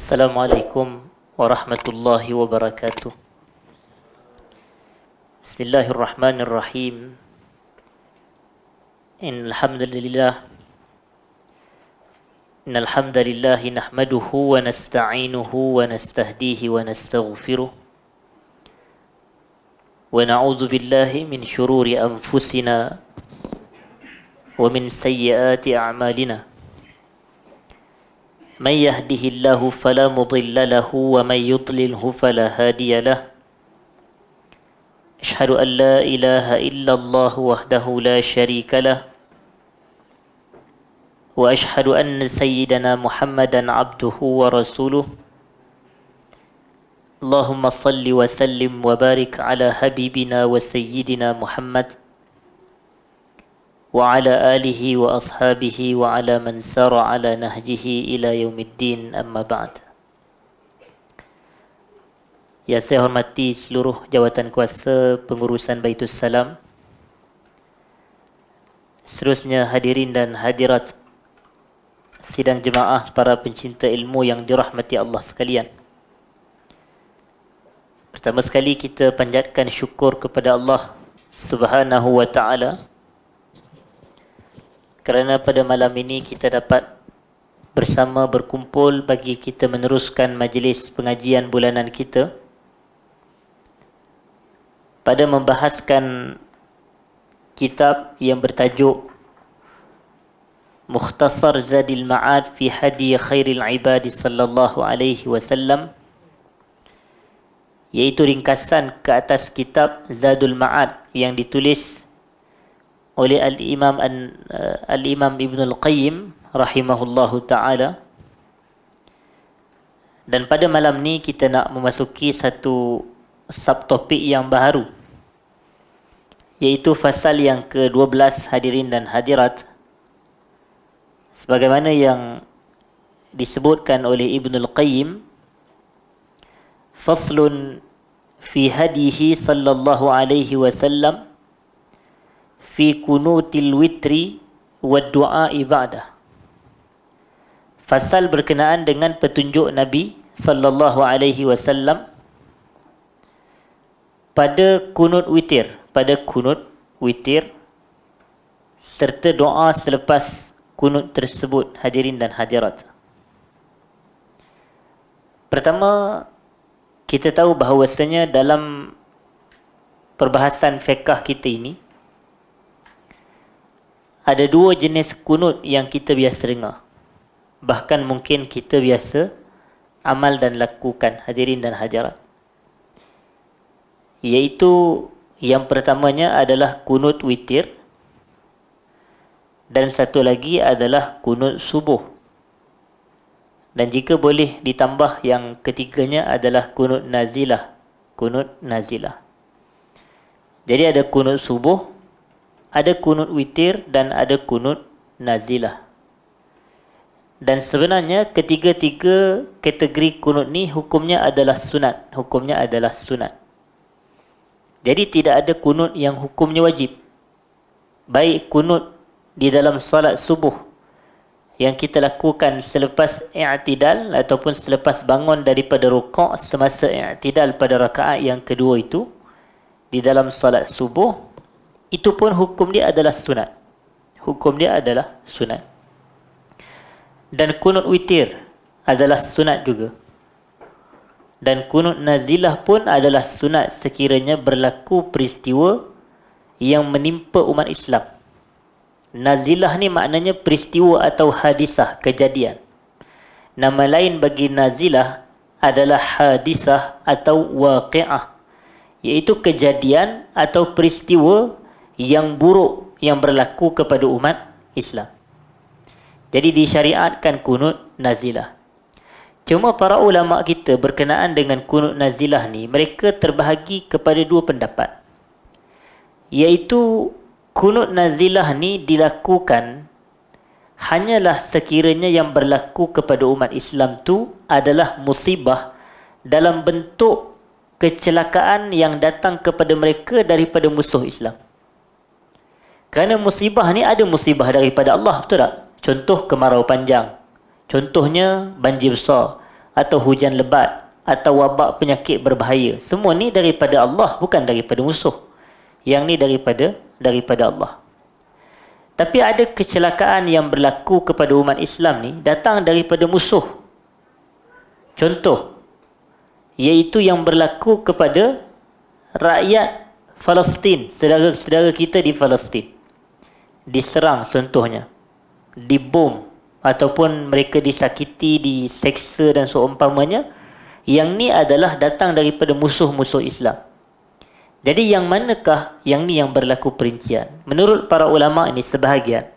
Assalamualaikum warahmatullahi wabarakatuh. Bismillahirrahmanirrahim. Innal hamdalillah nahmaduhu wa nasta'inuhu wa nastahdihi wa nastaghfiruh. Wa na'udzu billahi min shururi anfusina wa min sayyiati a'malina. من يهده الله فلا مضل له ومن يضلله فلا هادي له أشهد أن لا إله إلا الله وحده لا شريك له وأشهد أن سيدنا محمدا عبده ورسوله اللهم صل وسلم وبارك على حبيبنا وسيدنا محمد وعلى آله وأصحابه وعلى من سار على نهجه إلى يوم الدين أما بعد. Yang saya hormati seluruh jawatan kuasa pengurusan Baitus Salam, seterusnya hadirin dan hadirat sidang jemaah para pencinta ilmu yang dirahmati Allah sekalian. Pertama sekali kita panjatkan syukur kepada Allah Subhanahu wa ta'ala kerana pada malam ini kita dapat bersama berkumpul bagi kita meneruskan majlis pengajian bulanan kita pada membahaskan kitab yang bertajuk Mukhtasar Zadil Ma'ad fi Hadi Khairil Ibadi sallallahu alaihi wasallam, iaitu ringkasan ke atas kitab Zadul Ma'ad yang ditulis oleh Al-Imam Ibn Al-Qayyim rahimahullahu ta'ala. Dan pada malam ni kita nak memasuki satu subtopik yang baru, iaitu fasal yang ke-12 hadirin dan hadirat. Sebagaimana yang disebutkan oleh Ibn Al-Qayyim, faslun fi hadihi sallallahu alaihi wasallam fi kunutil witri wa du'a'i ba'dah. Fasal berkenaan dengan petunjuk Nabi sallallahu alaihi wasallam pada kunut witir, serta doa selepas kunut tersebut, hadirin dan hadirat. Pertama, kita tahu bahawasanya dalam perbahasan fiqh kita ini ada dua jenis kunut yang kita biasa dengar. Bahkan mungkin kita biasa amal dan lakukan, hadirin dan hadirat. Iaitu yang pertamanya adalah kunut witir, dan satu lagi adalah kunut subuh. Dan jika boleh ditambah, yang ketiganya adalah kunut nazilah. Jadi ada kunut subuh, ada kunut witir, dan ada kunut nazilah. Dan sebenarnya ketiga-tiga kategori kunut ni hukumnya adalah sunat. Jadi tidak ada kunut yang hukumnya wajib. Baik kunut di dalam salat subuh yang kita lakukan selepas i'tidal ataupun selepas bangun daripada rukuk semasa i'tidal pada rakaat yang kedua itu di dalam salat subuh, itu pun hukum dia adalah sunat. Dan kunut witir adalah sunat juga. Dan kunut nazilah pun adalah sunat sekiranya berlaku peristiwa yang menimpa umat Islam. Nazilah ni maknanya peristiwa atau hadisah, kejadian. Nama lain bagi nazilah adalah hadisah atau waqi'ah, iaitu kejadian atau peristiwa yang buruk yang berlaku kepada umat Islam. Jadi disyariatkan kunut nazilah. Cuma para ulama kita berkenaan dengan kunut nazilah ni, mereka terbahagi kepada dua pendapat. Iaitu kunut nazilah ni dilakukan hanyalah sekiranya yang berlaku kepada umat Islam tu adalah musibah dalam bentuk kecelakaan yang datang kepada mereka daripada musuh Islam. Kerana musibah ni ada musibah daripada Allah, betul tak? Contoh kemarau panjang, contohnya banjir besar, atau hujan lebat, atau wabak penyakit berbahaya. Semua ni daripada Allah, bukan daripada musuh. Yang ni daripada Allah. Tapi ada kecelakaan yang berlaku kepada umat Islam ni datang daripada musuh. Contoh, iaitu yang berlaku kepada rakyat Palestin, saudara-saudara kita di Palestin. Diserang contohnya, dibom, ataupun mereka disakiti, diseksa dan seumpamanya. Yang ni adalah datang daripada musuh-musuh Islam. Jadi yang manakah yang ni yang berlaku perincian? Menurut para ulama ini sebahagian,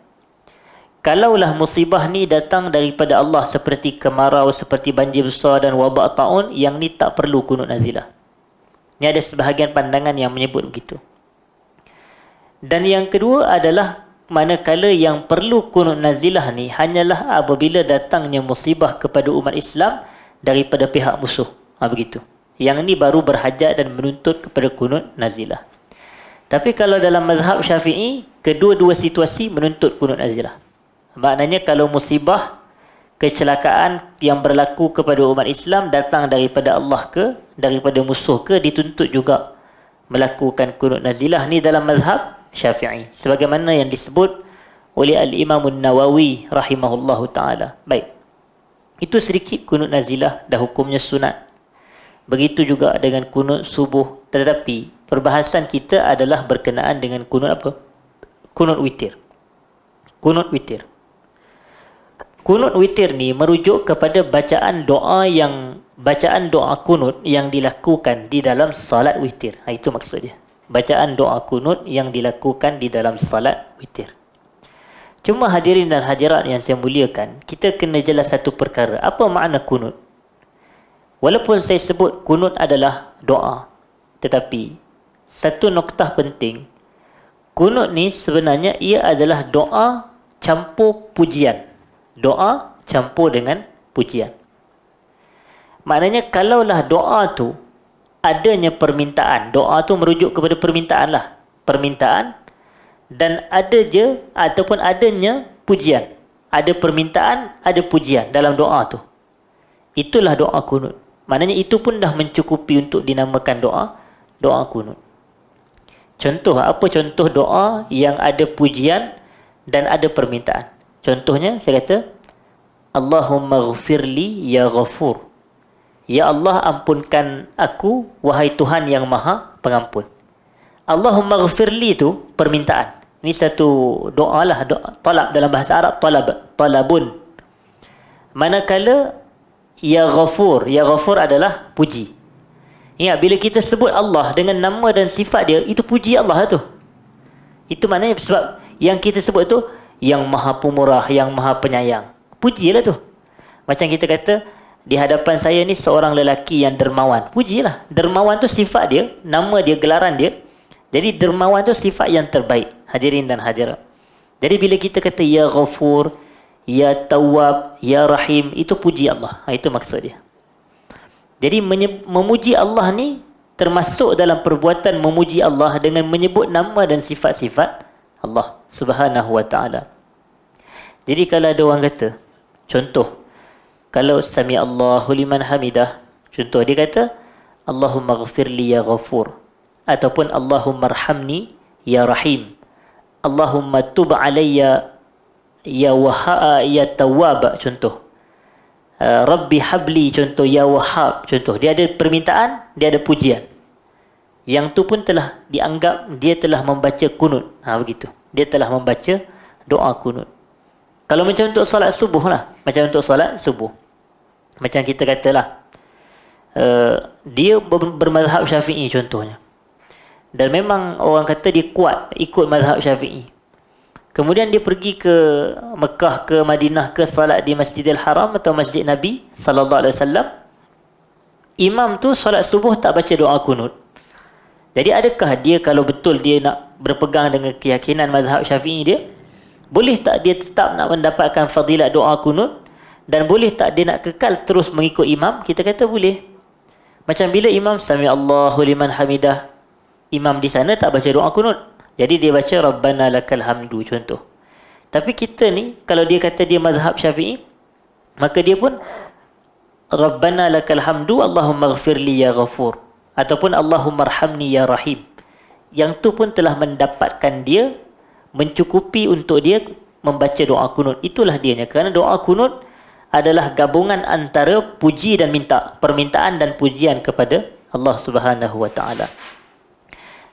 kalaulah musibah ni datang daripada Allah seperti kemarau, seperti banjir besar dan wabak taun, yang ni tak perlu kunut nazilah. Ini ada sebahagian pandangan yang menyebut begitu. Dan yang kedua adalah manakala yang perlu kunut nazilah ni hanyalah apabila datangnya musibah kepada umat Islam daripada pihak musuh. Begitu. Yang ni baru berhajat dan menuntut kepada kunut nazilah. Tapi kalau dalam mazhab Syafi'i, kedua-dua situasi menuntut kunut nazilah. Maknanya kalau musibah, kecelakaan yang berlaku kepada umat Islam datang daripada Allah ke, daripada musuh ke, dituntut juga melakukan kunut nazilah. Ni dalam mazhab Syafi'i, sebagaimana yang disebut oleh Al-Imam Nawawi rahimahullahu ta'ala. Baik, itu sedikit kunut nazilah dan hukumnya sunat. Begitu juga dengan kunut subuh. Tetapi perbahasan kita adalah berkenaan dengan kunut apa? Kunut witir. Kunut witir. Kunut witir ni merujuk kepada bacaan doa kunut yang dilakukan di dalam salat witir. Itu maksudnya. Bacaan doa kunut yang dilakukan di dalam salat witir. Cuma hadirin dan hadirat yang saya muliakan, kita kena jelas satu perkara. Apa makna kunut? Walaupun saya sebut kunut adalah doa, tetapi satu noktah penting, kunut ni sebenarnya ia adalah doa campur pujian. Doa campur dengan pujian. Maknanya kalaulah doa tu adanya permintaan, doa tu merujuk kepada permintaan lah. Permintaan, dan ada je ataupun adanya pujian. Ada permintaan, ada pujian dalam doa tu. Itulah doa kunut. Maknanya itu pun dah mencukupi untuk dinamakan doa kunut. Contoh, apa contoh doa yang ada pujian dan ada permintaan? Contohnya saya kata, Allahumma ghafirli ya ghafur. Ya Allah, ampunkan aku, wahai Tuhan yang maha pengampun. Allahumma ghafirli itu permintaan. Ini satu doa lah, doa talab dalam bahasa Arab, talabun. Manakala Ya Ghafur adalah puji. Ingat, bila kita sebut Allah dengan nama dan sifat dia, itu puji Allah tu. Itu maknanya sebab yang kita sebut tu yang maha pemurah, yang maha penyayang. Pujilah tu. Macam kita kata, di hadapan saya ni seorang lelaki yang dermawan. Pujilah. Dermawan tu sifat dia, nama dia, gelaran dia. Jadi dermawan tu sifat yang terbaik. Hadirin dan hadirat. Jadi bila kita kata Ya Ghafur, Ya Tawwab, Ya Rahim, itu puji Allah. Itu maksud dia. Jadi memuji Allah ni termasuk dalam perbuatan memuji Allah dengan menyebut nama dan sifat-sifat Allah Subhanahu wa ta'ala. Jadi kalau ada orang kata, contoh, kalau Sami Allahu liman hamidah, contoh dia kata, Allahumma ghafirli ya ghafur, ataupun Allahumma arhamni ya rahim, Allahumma tub alayya ya tawwab, contoh. Rabbi habli, contoh. Ya wahab, contoh. Dia ada permintaan, dia ada pujian. Yang tu pun telah dianggap dia telah membaca kunut. Begitu. Dia telah membaca doa kunut. Kalau macam untuk solat subuh lah. Macam untuk solat subuh. Macam kita katalah, dia bermazhab Syafi'i contohnya. Dan memang orang kata dia kuat ikut mazhab Syafi'i. Kemudian dia pergi ke Mekah, ke Madinah, ke salat di Masjidil Haram atau Masjid Nabi sallallahu alaihi wasallam. Imam tu salat subuh tak baca doa kunut. Jadi adakah dia, kalau betul dia nak berpegang dengan keyakinan mazhab Syafi'i dia, boleh tak dia tetap nak mendapatkan fadilat doa kunut, dan boleh tak dia nak kekal terus mengikut imam? Kita kata boleh. Macam bila imam Sami Allahu liman hamidah, imam di sana tak baca doa kunut. Jadi dia baca Rabbana lakal hamdu, contoh. Tapi kita ni, kalau dia kata dia mazhab Syafi'i, maka dia pun Rabbana lakal hamdu Allahumma ghafirli ya ghafur, ataupun Allahumma arhamni ya rahim. Yang tu pun telah mendapatkan dia, mencukupi untuk dia membaca doa kunut. Itulah dianya. Kerana doa kunut adalah gabungan antara puji dan minta, permintaan dan pujian kepada Allah Subhanahu wa taala.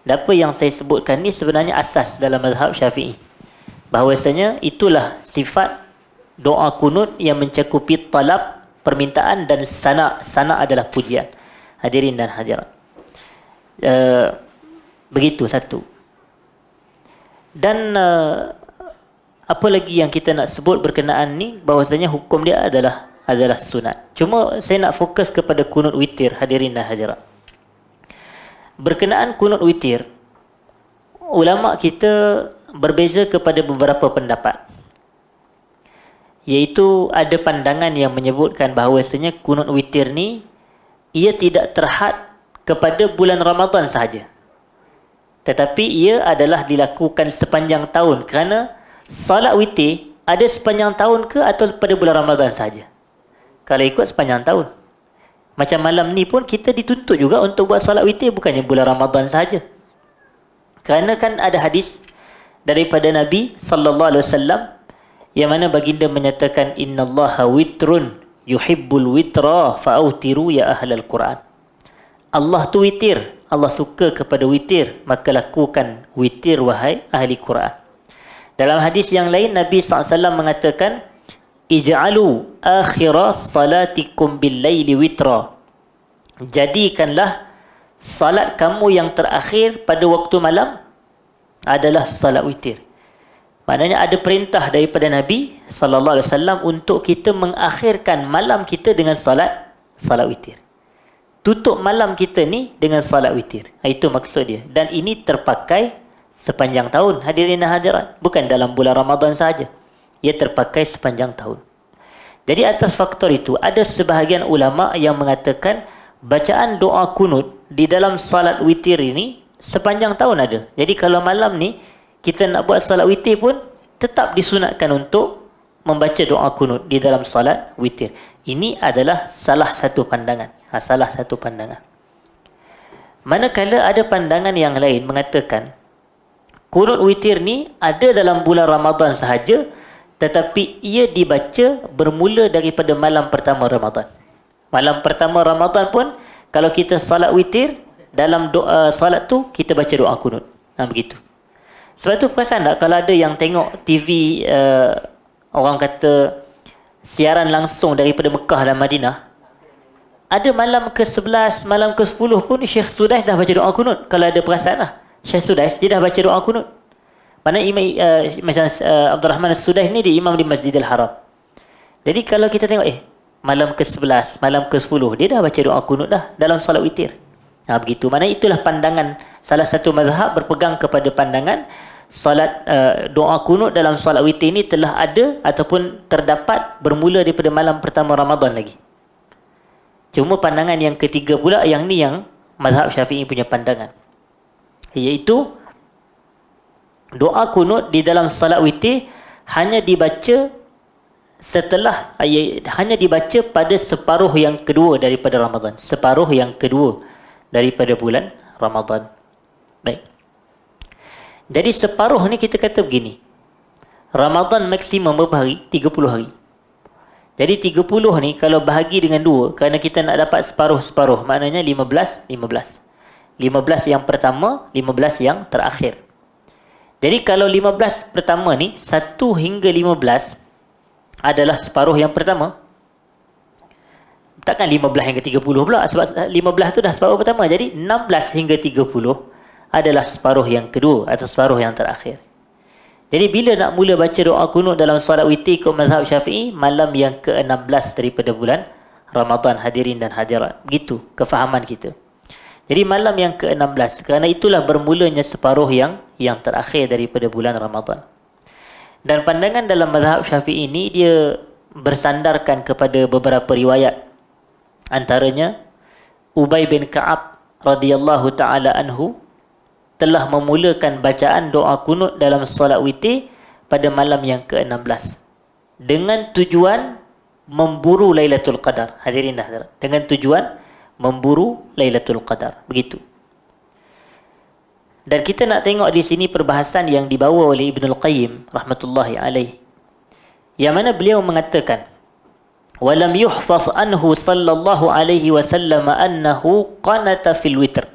Dan apa yang saya sebutkan ni sebenarnya asas dalam mazhab Syafi'i. Bahawasanya itulah sifat doa kunut yang mencakupi talab, permintaan dan sana. Sana adalah pujian. Hadirin dan hadirat. Begitu satu. Dan apa lagi yang kita nak sebut berkenaan ni, bahawasanya hukum dia adalah sunat. Cuma saya nak fokus kepada kunut witir, hadirin dan hadirat. Berkenaan kunut witir, ulama kita berbeza kepada beberapa pendapat. Iaitu ada pandangan yang menyebutkan bahawasanya kunut witir ni ia tidak terhad kepada bulan Ramadan sahaja, tetapi ia adalah dilakukan sepanjang tahun. Kerana solat witir ada sepanjang tahun ke atau pada bulan Ramadan sahaja? Kalau ikut sepanjang tahun. Macam malam ni pun kita dituntut juga untuk buat solat witir, bukannya bulan Ramadan sahaja. Kerana kan ada hadis daripada Nabi sallallahu alaihi wasallam yang mana baginda menyatakan innallaha witrun yuhibbul witra fa'autiru ya ahlal Quran. Allah tu witir, Allah suka kepada witir, maka lakukan witir wahai ahli Quran. Dalam hadis yang lain Nabi SAW mengatakan ij'alu akhira salatikum bil laili witra. Jadikanlah salat kamu yang terakhir pada waktu malam adalah salat witir. Maknanya ada perintah daripada Nabi sallallahu alaihi wasallam untuk kita mengakhirkan malam kita dengan salat witir. Tutup malam kita ni dengan salat witir. Itu maksud dia. Dan ini terpakai sepanjang tahun, hadirin dan hadirat. Bukan dalam bulan Ramadan saja. Ia terpakai sepanjang tahun. Jadi atas faktor itu, ada sebahagian ulama yang mengatakan bacaan doa kunut di dalam salat witir ini sepanjang tahun ada. Jadi kalau malam ni kita nak buat salat witir pun tetap disunatkan untuk membaca doa kunut di dalam salat witir. Ini adalah salah satu pandangan. Salah satu pandangan. Manakala ada pandangan yang lain mengatakan kunut witir ni ada dalam bulan Ramadan sahaja, tetapi ia dibaca bermula daripada malam pertama Ramadan. Malam pertama Ramadan pun kalau kita salat witir, dalam doa salat tu kita baca doa kunut. Begitu. Sebab tu perasan tak kalau ada yang tengok TV orang kata siaran langsung daripada Mekah dan Madinah, ada malam ke-11, malam ke-10 pun Syekh Sudais dah baca doa kunut. Kalau ada perasan lah, Syekh Sudais dia dah baca doa kunut. Mana macam Abdul Rahman As-Sudais ni dia imam di Masjidil Haram. Jadi kalau kita tengok malam ke-11, malam ke-10 dia dah baca doa kunut dah dalam solat witir. Begitu. Mana itulah pandangan salah satu mazhab berpegang kepada pandangan solat doa kunut dalam solat witir ini telah ada ataupun terdapat bermula daripada malam pertama Ramadan lagi. Cuma pandangan yang ketiga pula, yang ni yang mazhab Syafi'i punya pandangan, iaitu doa kunut di dalam solat witir hanya dibaca hanya dibaca pada separuh yang kedua daripada Ramadan. Separuh yang kedua daripada bulan Ramadan. Baik. Jadi separuh ni kita kata begini. Ramadan maksimum berapa hari? 30 hari. Jadi 30 ni kalau bahagi dengan 2, kerana kita nak dapat separuh-separuh, maknanya 15. 15 yang pertama, 15 yang terakhir. Jadi kalau 15 pertama ni, 1 hingga 15 adalah separuh yang pertama. Takkan 15 hingga 30 pula, sebab 15 tu dah separuh pertama. Jadi 16 hingga 30 adalah separuh yang kedua atau separuh yang terakhir. Jadi bila nak mula baca doa kunut dalam solat witir ikut mazhab Syafi'i, malam yang ke-16 daripada bulan Ramadan, hadirin dan hadirat. Begitu kefahaman kita. Jadi malam yang ke-16, kerana itulah bermulanya separuh yang terakhir daripada bulan Ramadan. Dan pandangan dalam mazhab Syafi'i ini dia bersandarkan kepada beberapa riwayat. Antaranya Ubay bin Ka'ab radhiyallahu taala anhu telah memulakan bacaan doa kunut dalam solat witir pada malam yang ke-16 dengan tujuan memburu Lailatul Qadar. Hadirin dah, dengan tujuan memburu Lailatul Qadar. Begitu. Dan kita nak tengok di sini perbahasan yang dibawa oleh Ibnul Qayyim rahmatullahi alaih, yang mana beliau mengatakan, walam yuhfaz anhu sallallahu alaihi wasallam annahu qanata fil witr.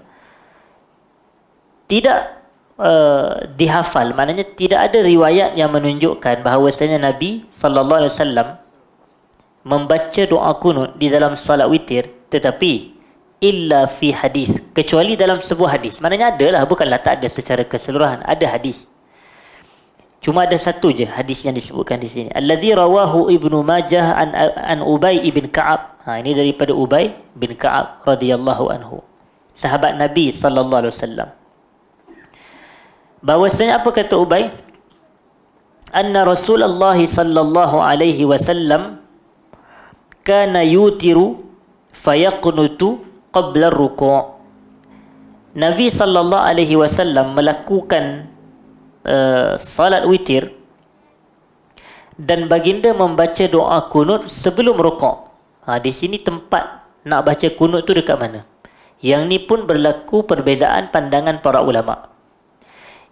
Tidak dihafal, maknanya tidak ada riwayat yang menunjukkan bahawasanya Nabi sallallahu alaihi wasallam membaca doa kunut di dalam salat witir, tetapi illa fi hadis, kecuali dalam sebuah hadis. Maknanya adalah, bukanlah tak ada secara keseluruhan, ada hadis. Cuma ada satu je hadis yang disebutkan di sini. Allazi rawahu Ibnu Majah an Ubay ibn Ka'ab. Ini daripada Ubay bin Ka'ab radhiyallahu anhu, sahabat Nabi sallallahu alaihi wasallam. Bahwasanya apa kata Ubay? Anna Rasulullah sallallahu alaihi wasallam kana yutiru fayaqnutu qabla ruku'. Nabi sallallahu alaihi wasallam melakukan salat witir dan baginda membaca doa kunut sebelum rukuk. Di sini tempat nak baca kunut tu dekat mana? Yang ni pun berlaku perbezaan pandangan para ulama.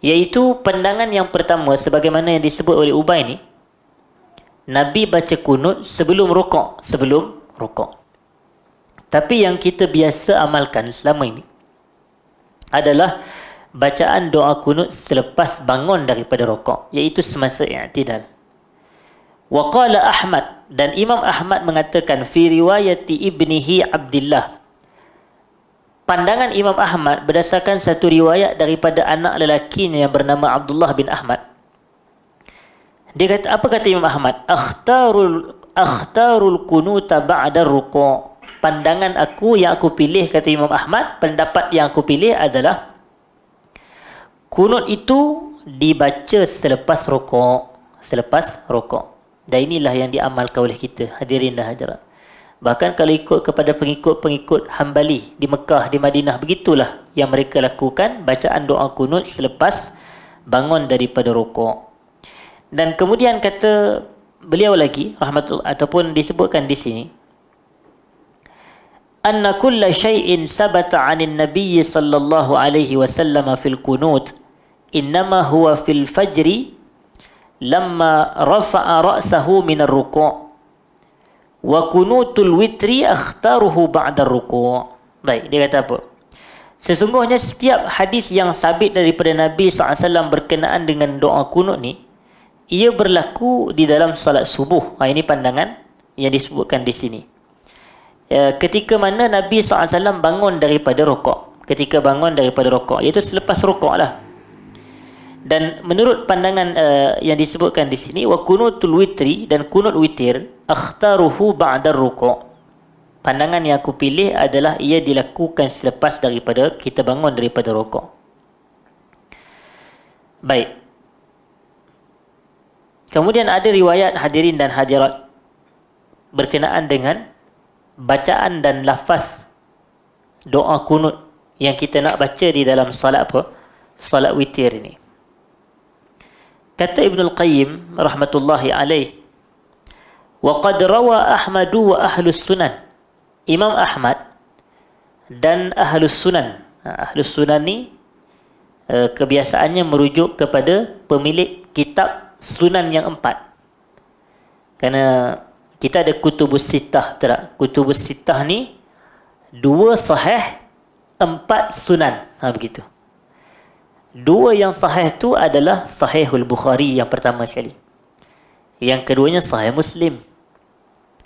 Iaitu pandangan yang pertama, sebagaimana yang disebut oleh Ubay ni, Nabi baca kunut sebelum rukuk, Tapi yang kita biasa amalkan selama ini adalah bacaan doa kunut selepas bangun daripada rukuk, iaitu semasa i'tidal. Wa qala Ahmad, dan Imam Ahmad mengatakan fi riwayati ibnihi Abdullah. Pandangan Imam Ahmad berdasarkan satu riwayat daripada anak lelakinya yang bernama Abdullah bin Ahmad. Dia kata, apa kata Imam Ahmad? Akhtarul kunuta ba'da ruku'. Pandangan aku yang aku pilih, kata Imam Ahmad, pendapat yang aku pilih adalah kunut itu dibaca selepas rukuk. Dan inilah yang diamalkan oleh kita, hadirin dan hadirat. Bahkan kalau ikut kepada pengikut-pengikut Hambali di Mekah, di Madinah, begitulah yang mereka lakukan, bacaan doa kunut selepas bangun daripada rukuk. Dan kemudian kata beliau lagi rahmatullah, ataupun disebutkan di sini, anna kulla syai'in sabata 'anil nabiy sallallahu alaihi wasallam fil qunut innama huwa fil fajri lamma rafa'a ra'sahu min ar-ruku' wa kunutul witri akhtaruhu ba'da ar-ruku'. Baik, dia kata apa? Sesungguhnya setiap hadis yang sabit daripada Nabi SAW berkenaan dengan doa kunut ni, ia berlaku di dalam salat subuh. Ini pandangan yang disebutkan di sini. Ketika mana Nabi SAW bangun daripada rukuk, iaitu selepas rukuk lah. Dan menurut pandangan yang disebutkan di sini, wa kunutul witri, dan kunut witir, akhtaruhu ba'da rukuk. Pandangan yang aku pilih adalah ia dilakukan selepas daripada kita bangun daripada rukuk. Baik. Kemudian ada riwayat, hadirin dan hadirat, berkenaan dengan bacaan dan lafaz doa kunut yang kita nak baca di dalam salat apa? Salat witir ini. Kata Ibnul Qayyim rahmatullahi alaih, wa qad rawa Ahmadu wa ahlus sunan. Imam Ahmad dan ahlus sunan. Ahlus sunan ni kebiasaannya merujuk kepada pemilik kitab sunan yang 4. Kerana kita ada kutubus sittah, betul tak? Kutubus sittah ni 2 sahih, 4 sunan. Begitu. 2 yang sahih tu adalah Sahihul Bukhari yang pertama sekali. Yang keduanya Sahih Muslim.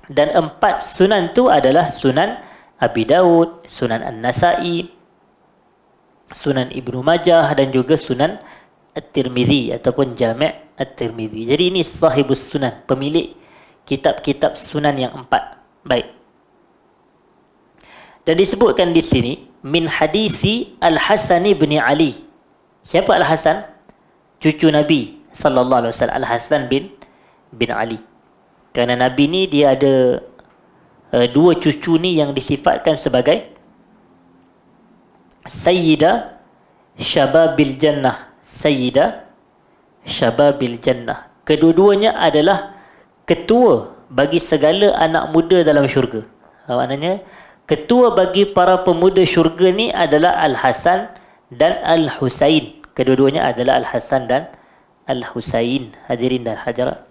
Dan 4 sunan tu adalah Sunan Abi Daud, Sunan An-Nasai, Sunan Ibnu Majah, dan juga Sunan At-Tirmidzi ataupun Jami' At-Tirmidzi. Jadi ini sahibus sunan, pemilik kitab-kitab sunan yang 4. Baik. Dan disebutkan di sini min hadisi Al-Hasan bin Ali. Siapa Al-Hasan? Cucu Nabi sallallahu alaihi wasallam, Al-Hasan bin Ali. Kerana Nabi ni dia ada 2 cucu ni yang disifatkan sebagai Sayyidah Syababil Jannah. Sayyidah Syababil Jannah. Kedua-duanya adalah ketua bagi segala anak muda dalam syurga. Maknanya ketua bagi para pemuda syurga ni adalah Al-Hasan dan Al-Husain. Kedua-duanya adalah Al-Hasan dan Al-Husain. Hadirin dan hadirat.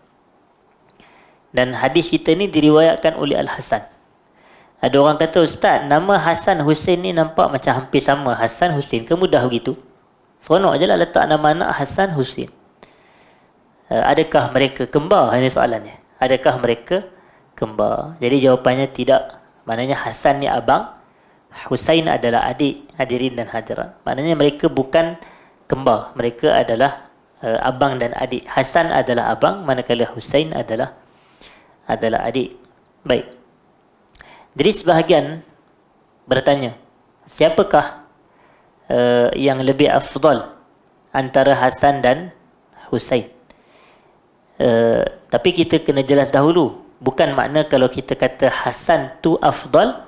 Dan hadis kita ni diriwayatkan oleh Al-Hasan. Ada orang kata, Ustaz, nama Hasan Husain ni nampak macam hampir sama. Hasan Husain ke mudah begitu? Seronok je lah letak nama anak Hasan Husain. Adakah mereka kembar? Ini soalannya. Adakah mereka kembar? Jadi jawapannya tidak. Maknanya Hasan ni abang, Husain adalah adik. Hadirin dan hadirat. Maknanya mereka bukan kembar. Mereka adalah abang dan adik. Hasan adalah abang, manakala Husain adalah adik. Baik. Jadi sebahagian bertanya, siapakah yang lebih afdal antara Hasan dan Husain? Tapi kita kena jelas dahulu, bukan makna kalau kita kata Hasan tu afdal,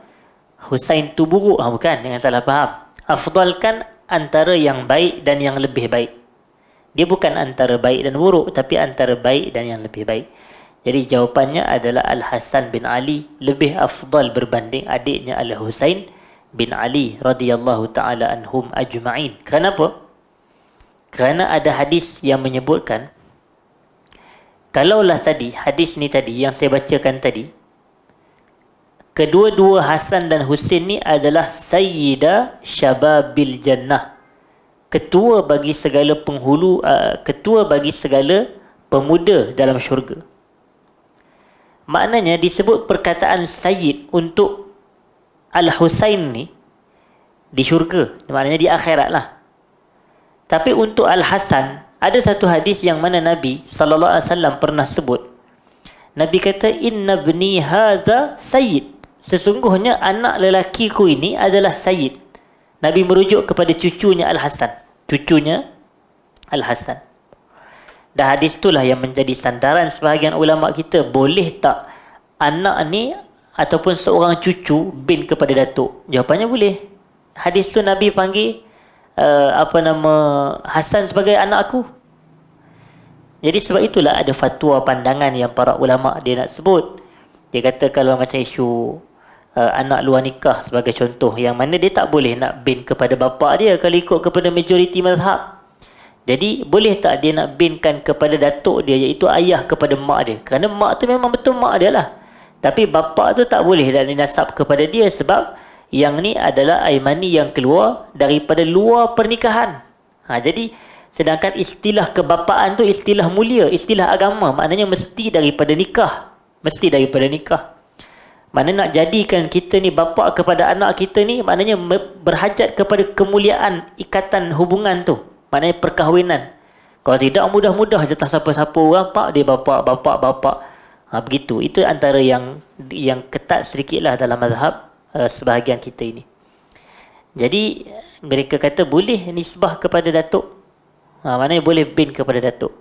Husain tu buruk. Bukan, jangan salah faham. Afdal kan antara yang baik dan yang lebih baik. Dia bukan antara baik dan buruk, tapi antara baik dan yang lebih baik. Jadi jawapannya adalah Al-Hasan bin Ali lebih afdal berbanding adiknya Al-Husain bin Ali radhiyallahu ta'ala anhum ajma'in. Kenapa? Kerana ada hadis yang menyebutkan, kalaulah tadi, hadis ni tadi yang saya bacakan tadi, kedua-dua Hasan dan Husain ni adalah Sayyida Syababil Jannah. Ketua bagi segala penghulu, ketua bagi segala pemuda dalam syurga. Maknanya disebut perkataan Sayyid untuk Al-Husain ni di syurga. Maknanya di akhirat lah. Tapi untuk Al-Hasan, ada satu hadis yang mana Nabi SAW pernah sebut. Nabi kata, Inna bni hadha Sayyid. Sesungguhnya anak lelakiku ini adalah Sayyid. Nabi merujuk kepada cucunya Al-Hasan. Cucunya Al-Hasan. Dan hadis itulah yang menjadi sandaran sebahagian ulama kita. Boleh tak anak ni ataupun seorang cucu bin kepada datuk? Jawapannya boleh. Hadis tu Nabi panggil Hasan sebagai anak aku. Jadi sebab itulah ada fatwa pandangan yang para ulama dia nak sebut. Dia kata kalau macam isu anak luar nikah sebagai contoh, yang mana dia tak boleh nak bin kepada bapa dia kalau ikut kepada majoriti mazhab. Jadi boleh tak dia nak binkan kepada datuk dia, iaitu ayah kepada mak dia? Kerana mak tu memang betul mak dia lah. Tapi bapa tu tak boleh dan dinasab kepada dia, sebab yang ni adalah air mani yang keluar daripada luar pernikahan. Jadi sedangkan istilah kebapaan tu istilah mulia, istilah agama. Maknanya mesti daripada nikah. Mesti daripada nikah. Mana nak jadikan kita ni bapa kepada anak kita ni, maknanya berhajat kepada kemuliaan ikatan hubungan tu. Maknanya perkahwinan. Kalau tidak, mudah-mudah je tak siapa-siapa orang, pak dia bapa. Begitu. Itu antara yang ketat sedikit lah dalam mazhab sebahagian kita ini. Jadi mereka kata boleh nisbah kepada datuk. Maknanya boleh bin kepada datuk.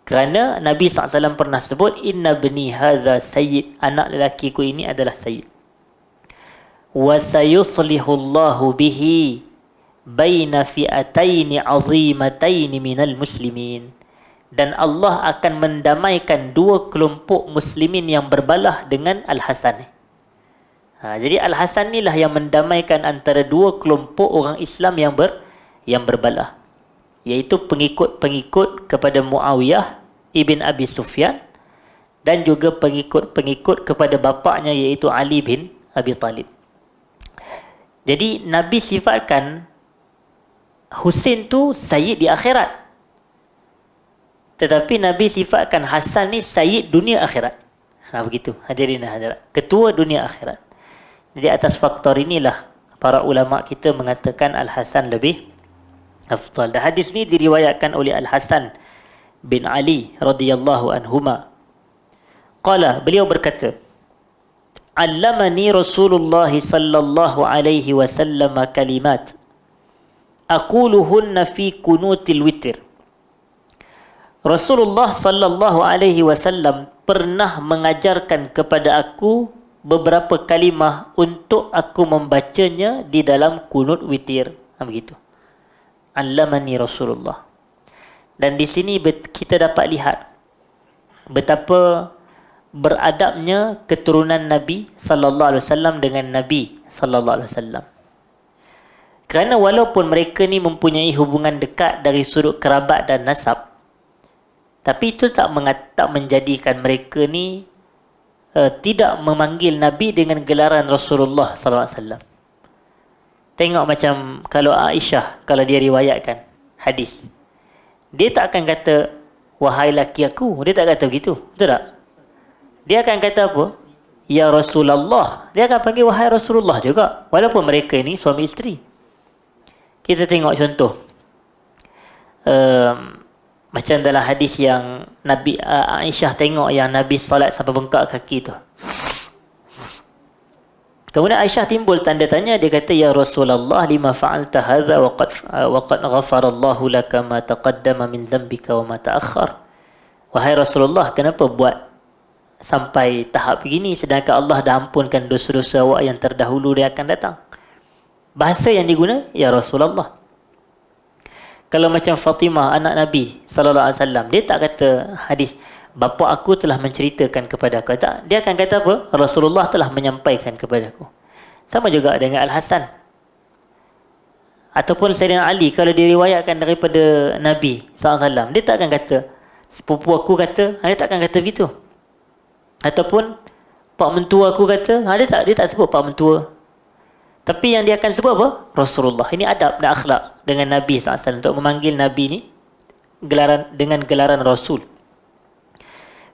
Kerana Nabi SAW pernah sebut, Inna bni hadha Sayyid. Anak lelakiku ini adalah Sayyid. Wa sayuslihullahu bihi baina fi'ataini azimataini minal muslimin. Dan Allah akan mendamaikan dua kelompok muslimin yang berbalah dengan Al-Hasan. Jadi Al-Hasan inilah yang mendamaikan antara dua kelompok orang Islam yang berbalah, iaitu pengikut-pengikut kepada Muawiyah ibn Abi Sufyan dan juga pengikut-pengikut kepada bapaknya, iaitu Ali bin Abi Talib. Jadi Nabi sifatkan Husain tu Sayyid di akhirat, tetapi Nabi sifatkan Hasan ni Sayyid dunia akhirat. Begitu hadirin hadirat, ketua dunia akhirat. Jadi atas faktor inilah para ulama kita mengatakan Al-Hasan lebih afdal. Dan hadis ni diriwayatkan oleh Al-Hasan bin Ali radhiyallahu anhuma. Qala, beliau berkata, Allamani Rasulullah sallallahu alaihi wasallam kalimat aquluhunna fi kunutil witr. Rasulullah sallallahu alaihi wasallam pernah mengajarkan kepada aku beberapa kalimah untuk aku membacanya di dalam kunut witir. Begitu. Allamani Rasulullah. Dan di sini kita dapat lihat betapa beradabnya keturunan Nabi sallallahu alaihi wasallam dengan Nabi sallallahu alaihi wasallam. Kerana walaupun mereka ni mempunyai hubungan dekat dari sudut kerabat dan nasab, tapi itu tak menjadikan mereka ni tidak memanggil Nabi dengan gelaran Rasulullah sallallahu alaihi wasallam. Tengok macam kalau Aisyah, kalau dia riwayatkan hadis, dia tak akan kata wahai laki aku, dia tak kata begitu, betul tak? Dia akan kata apa? Ya Rasulullah. Dia akan panggil wahai Rasulullah juga, walaupun mereka ni suami isteri. Kita tengok contoh macam dalam hadis yang Nabi Aisyah tengok yang Nabi salat sampai bengkak kaki tu. Kemudian Aisyah timbul tanda tanya, dia kata ya Rasulullah lima fa'alta hadza wa qad ghafara Allahu laka ma taqaddama min dhanbika wa ma ta'akhkhar. Wahai Rasulullah, kenapa buat sampai tahap begini sedangkan Allah dah ampunkan dosa-dosa awak yang terdahulu dan akan datang? Bahasa yang diguna ya Rasulullah. Kalau macam Fatimah anak Nabi sallallahu alaihi wasallam, dia tak kata hadis bapa aku telah menceritakan kepada aku. Tak, dia akan kata apa? Rasulullah telah menyampaikan kepada aku. Sama juga dengan Al-Hasan. Ataupun Sayyidina Ali, kalau diriwayatkan daripada Nabi SAW, dia tak akan kata sepupu aku kata, dia tak akan kata begitu. Ataupun pak mentua aku kata, dia tak sebut pak mentua. Tapi yang dia akan sebut apa? Rasulullah. Ini adab dan akhlak dengan Nabi SAW untuk memanggil Nabi ni dengan gelaran Rasul.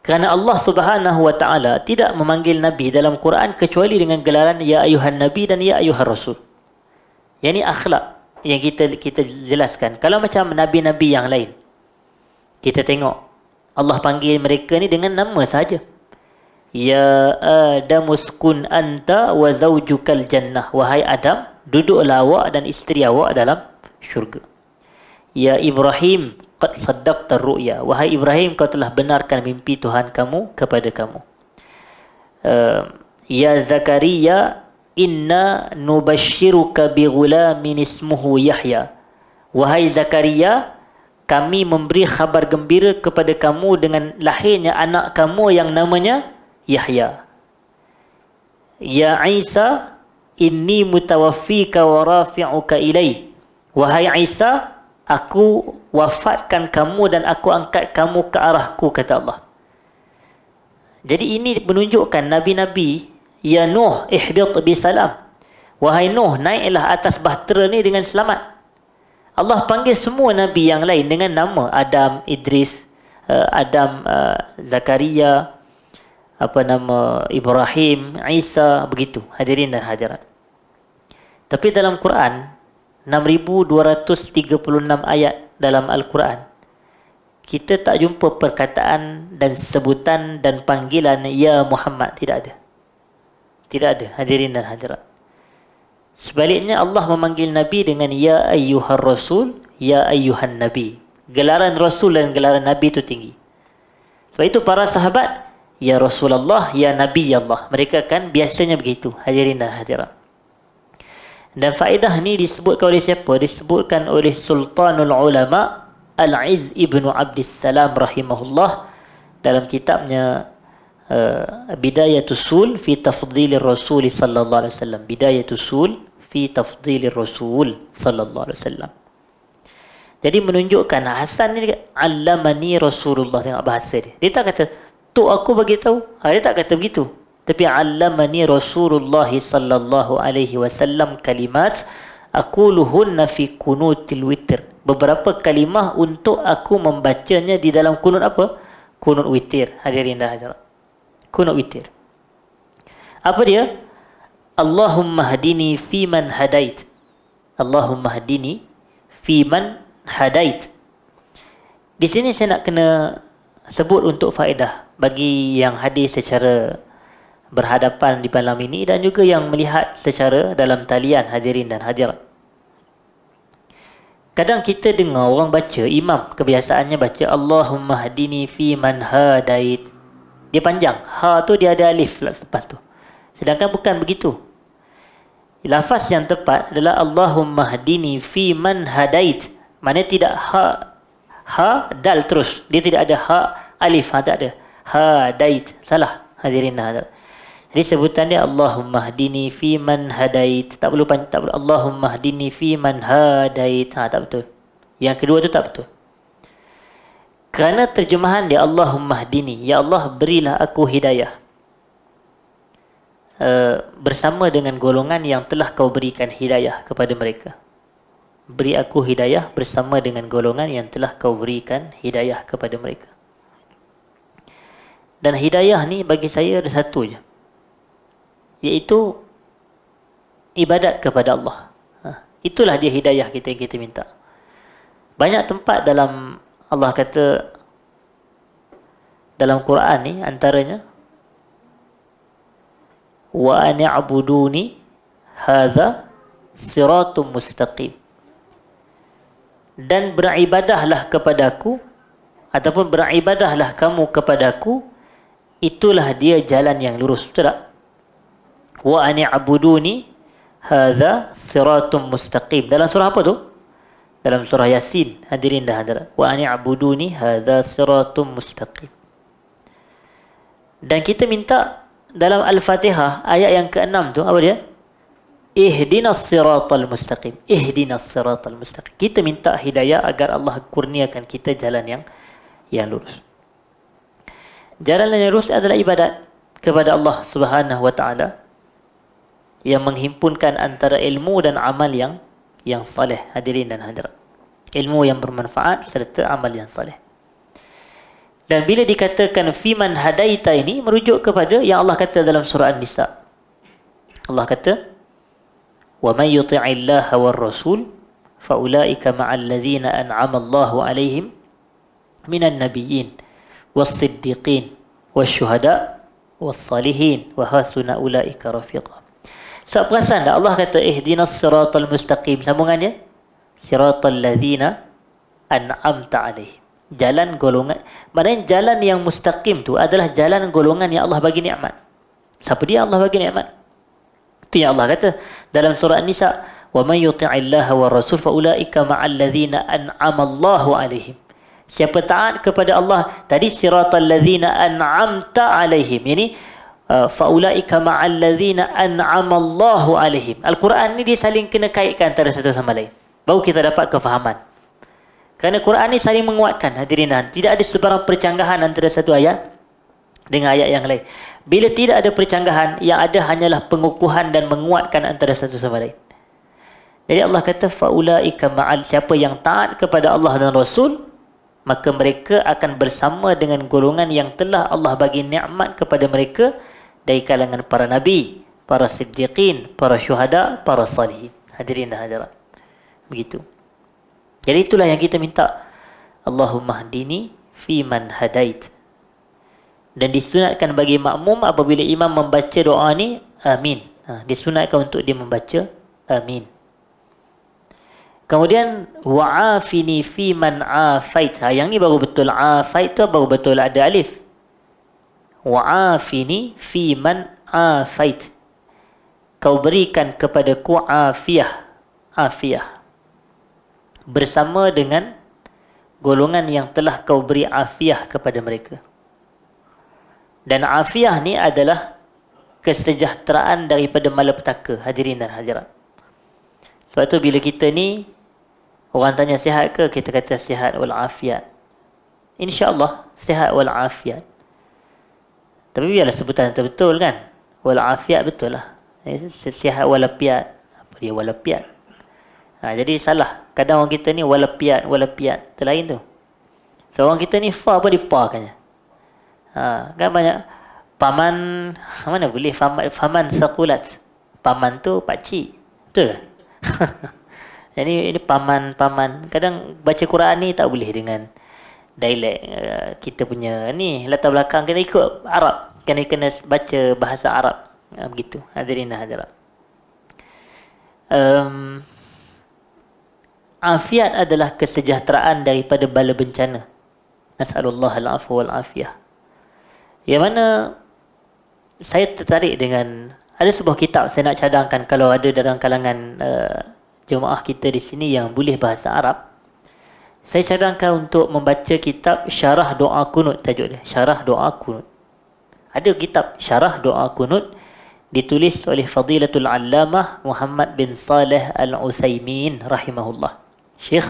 Kerana Allah Subhanahu wa taala tidak memanggil Nabi dalam Quran kecuali dengan gelaran ya ayuhan Nabi dan ya ayuhan Rasul. Yang ini akhlak yang kita jelaskan. Kalau macam nabi-nabi yang lain, kita tengok Allah panggil mereka ni dengan nama saja. Ya Adam uskun anta wa zawjukal jannah. Wahai Adam, duduklah awak dan isteri awak dalam syurga. Ya Ibrahim, qad saddaqta ru'ya. Wahai Ibrahim, kau telah benarkan mimpi Tuhan kamu kepada kamu. Ya Zakaria, inna nubashiruka bi ghulamin ismuhu Yahya. Wahai Zakaria, kami memberi khabar gembira kepada kamu dengan lahirnya anak kamu yang namanya Yahya. Ya Isa, inni mutawaffika wa rafi'uka ilai. Wahai Isa, aku wafatkan kamu dan aku angkat kamu ke arahku, kata Allah. Jadi ini menunjukkan nabi-nabi. Ya Nuh, ihbit bisalam. Wahai Nuh, naiklah atas bahtera ni dengan selamat. Allah panggil semua nabi yang lain dengan nama. Adam, Idris, Zakaria, Ibrahim, Isa, begitu. Hadirin dan hadirat. Tapi dalam Quran 6,236 ayat dalam Al-Quran, kita tak jumpa perkataan dan sebutan dan panggilan ya Muhammad. Tidak ada. Tidak ada, hadirin dan hadirat. Sebaliknya Allah memanggil Nabi dengan ya ayyuhar rasul, ya ayyuhan nabi. Gelaran Rasul dan gelaran Nabi itu tinggi. Sebab itu para sahabat, ya Rasulullah, ya Nabi Allah. Mereka kan biasanya begitu, hadirin dan hadirat. Dan faedah ni disebutkan oleh siapa? Disebutkan oleh Sultanul Ulama Al-Izz ibnu Abdissalam rahimahullah dalam kitabnya Bidayatul Sul fi Tafdhilir Rasul sallallahu alaihi wasallam. Bidayatul Sul fi Tafdhilir Rasul sallallahu alaihi wasallam. Jadi menunjukkan Hasan ni allamani Rasulullah. Tengok bahasa dia. Dia tak kata tu aku bagi tahu. Dia tak kata begitu. Tapi allamani Rasulullah sallallahu alaihi wasallam kalimat aquluhunna fi kunutil witr. Beberapa kalimah untuk aku membacanya di dalam kunut apa? Kunut witir. Hadirin dan hadirat. Kunut witir. Apa dia? Allahumma hadini fi man hadait. Allahumma hadini fi man hadait. Di sini saya nak kena sebut untuk faedah bagi yang hadir secara berhadapan di malam ini dan juga yang melihat secara dalam talian, hadirin dan hadirat. Kadang kita dengar orang baca, imam kebiasaannya baca Allahumma hadini fi man hadait. Dia panjang. Ha tu dia ada alif lepas tu. Sedangkan bukan begitu. Lafaz yang tepat adalah Allahumma hadini fi man hadait. Maknanya tidak ha dal terus. Dia tidak ada ha alif, tak ada. Hadait. Salah. Hadirin dan hadirat. Jadi sebutan dia Allahumma hdini fi man hadait. Tak perlu Allahumma hdini fi man hadait. Tak betul. Yang kedua tu tak betul. Kerana terjemahan dia Allahumma hdini, ya Allah berilah aku hidayah. Bersama dengan golongan yang telah kau berikan hidayah kepada mereka. Beri aku hidayah bersama dengan golongan yang telah kau berikan hidayah kepada mereka. Dan hidayah ni bagi saya ada satu je, iaitu ibadat kepada Allah. Itulah dia hidayah kita yang kita minta. Banyak tempat dalam Allah kata dalam Quran ni, antaranya wa ani'buduni hadza siratum mustaqim, dan beribadahlah kepadaku ataupun beribadahlah kamu kepadaku, itulah dia jalan yang lurus. Betul tak? Wa ani'buduni hadza siratum mustaqim. Dalam surah apa tu? Dalam surah Yasin. Hadirin dah hadirat. Wa ani'buduni hadza siratum mustaqim. Dan kita minta dalam Al-Fatihah ayat yang ke-6 tu apa dia? Ihdinas siratal mustaqim. Ihdinas siratal mustaqim. Kita minta hidayah agar Allah kurniakan kita jalan yang lurus. Jalan yang lurus adalah ibadat kepada Allah Subhanahu wa taala yang menghimpunkan antara ilmu dan amal yang saleh. Hadirin dan hadirat. Ilmu yang bermanfaat serta amal yang saleh. Dan bila dikatakan fiman hadaita ini merujuk kepada yang Allah kata dalam surah An-Nisa. Allah kata, "Wa may yuti'illaha war rasul fa ulaika ma'al ladzina an'ama Allahu 'alaihim minan nabiyyin was-siddiqin wasyuhada was-salihin wa hasuna ulaika rafiqa." So, perasan tak Allah kata ihdinas siratal mustaqim, sambungannya siratal ladzina an'amta 'alaihim. Jalan golongan, maknanya jalan yang mustaqim tu adalah jalan golongan yang Allah bagi nikmat. Siapa dia Allah bagi nikmat? Itu yang Allah kata dalam surah An-Nisa, "Wa may yuti'illaha war rasul fa ulaika ma'al ladzina an'ama Allahu 'alaihim." Siapa taat kepada Allah, tadi siratal ladzina an'amta 'alaihim. Ini fa ulaika ma'al ladzina an'ama Allahu 'alaihim. Al-Quran ni dia saling kena kaitkan antara satu sama lain. Baru kita dapat kefahaman. Kerana Quran ni saling menguatkan, hadirin. Tidak ada sebarang percanggahan antara satu ayat dengan ayat yang lain. Bila tidak ada percanggahan, yang ada hanyalah pengukuhan dan menguatkan antara satu sama lain. Jadi Allah kata faulaika ma'al, siapa yang taat kepada Allah dan Rasul, maka mereka akan bersama dengan golongan yang telah Allah bagi nikmat kepada mereka dari kalangan para nabi, para siddiqin, para syuhada, para salihin. Hadirin dan hadirat. Begitu. Jadi itulah yang kita minta. Allahumma hdini fi man hadait. Dan disunatkan bagi makmum apabila imam membaca doa ni, amin. Disunatkan untuk dia membaca amin. Kemudian wa'afini fi man afait. Yang ni baru betul. Afait tu baru betul ada alif. Wa'afini fi man afait. Kau berikan kepadaku afiyah. Afiyah. Bersama dengan golongan yang telah kau beri afiyah kepada mereka. Dan afiyah ni adalah kesejahteraan daripada malapetaka. Hadirin dan hadirat. Sebab tu bila kita ni, orang tanya sihat ke, kita kata sihat wal afiat. InsyaAllah sihat wal afiat. Tapi biarlah sebutan betul kan. Wal afiat betul lah. Sihat wal afiat. Apa dia wal afiat? Jadi salah. Kadang orang kita ni walapiat. Itu lain tu. So orang kita ni fa apa dipakannya. Kan banyak paman, mana boleh faman sakulat. Paman tu pakcik. Betul ke? Jadi ini paman. Kadang baca Quran ni tak boleh dengan dialek kita punya ni, latar belakang kena ikut Arab. Kena baca bahasa Arab. Begitu. Hadirin dan hadirat. Afiat adalah kesejahteraan daripada bala bencana. Nas'alullah al-afwa wal-afiyah. Yang mana saya tertarik dengan, ada sebuah kitab saya nak cadangkan kalau ada dalam kalangan jemaah kita di sini yang boleh bahasa Arab. Saya cadangkan untuk membaca kitab Syarah Doa Kunut, tajuk dia. Syarah Doa Kunut. Ada kitab syarah doa kunut ditulis oleh Fadilatul Allamah Muhammad bin Saleh Al-Utsaimin rahimahullah. Syekh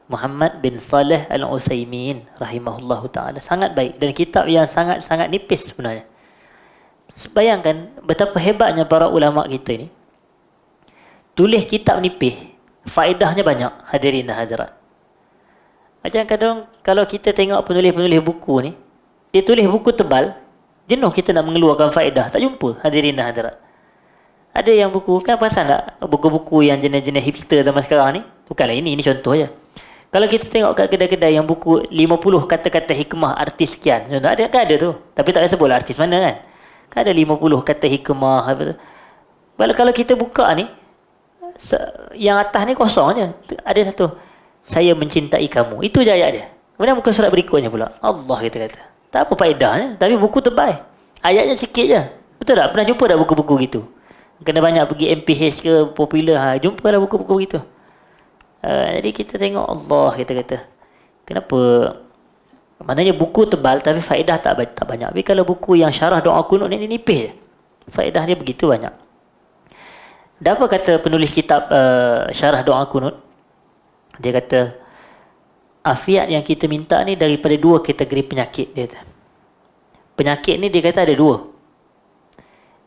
Muhammad bin Saleh Al-Utsaimin rahimahullahu taala. Sangat baik dan kitab yang sangat-sangat nipis sebenarnya. Bayangkan betapa hebatnya para ulama kita ni. Tulis kitab nipis, faedahnya banyak, hadirin dan hadirat. Macam kadang kalau kita tengok penulis-penulis buku ni, dia tulis buku tebal, jenuh kita nak mengeluarkan faedah, tak jumpa, hadirin dan hadirat. Ada yang buku, kan perasan tak buku-buku yang jenis-jenis hipster zaman sekarang ni? Bukanlah ini contoh je. Kalau kita tengok kat kedai-kedai yang buku 50 kata-kata hikmah artis sekian, contoh, ada kan ada tu, tapi tak rasa boleh artis mana kan? Kan ada 50 kata hikmah. Kalau kita buka ni, yang atas ni kosong je. Ada satu, saya mencintai kamu. Itu je ayat dia. Kemudian muka surat berikutnya pula, Allah kita kata. Tak apa faedahnya, tapi buku tebal. Ayatnya sikit je. Betul tak? Pernah jumpa tak buku-buku gitu? Kena banyak pergi MPH ke popular, jumpa lah buku-buku gitu. Jadi kita tengok Allah kita kata. Kenapa? Maknanya buku tebal tapi faedah tak banyak. Tapi kalau buku yang syarah doa kunut ni nipis je. Faedah dia begitu banyak. Dan apa kata penulis kitab syarah doa kunut? Dia kata, afiat yang kita minta ni daripada dua kategori penyakit dia kata. Penyakit ni dia kata ada dua.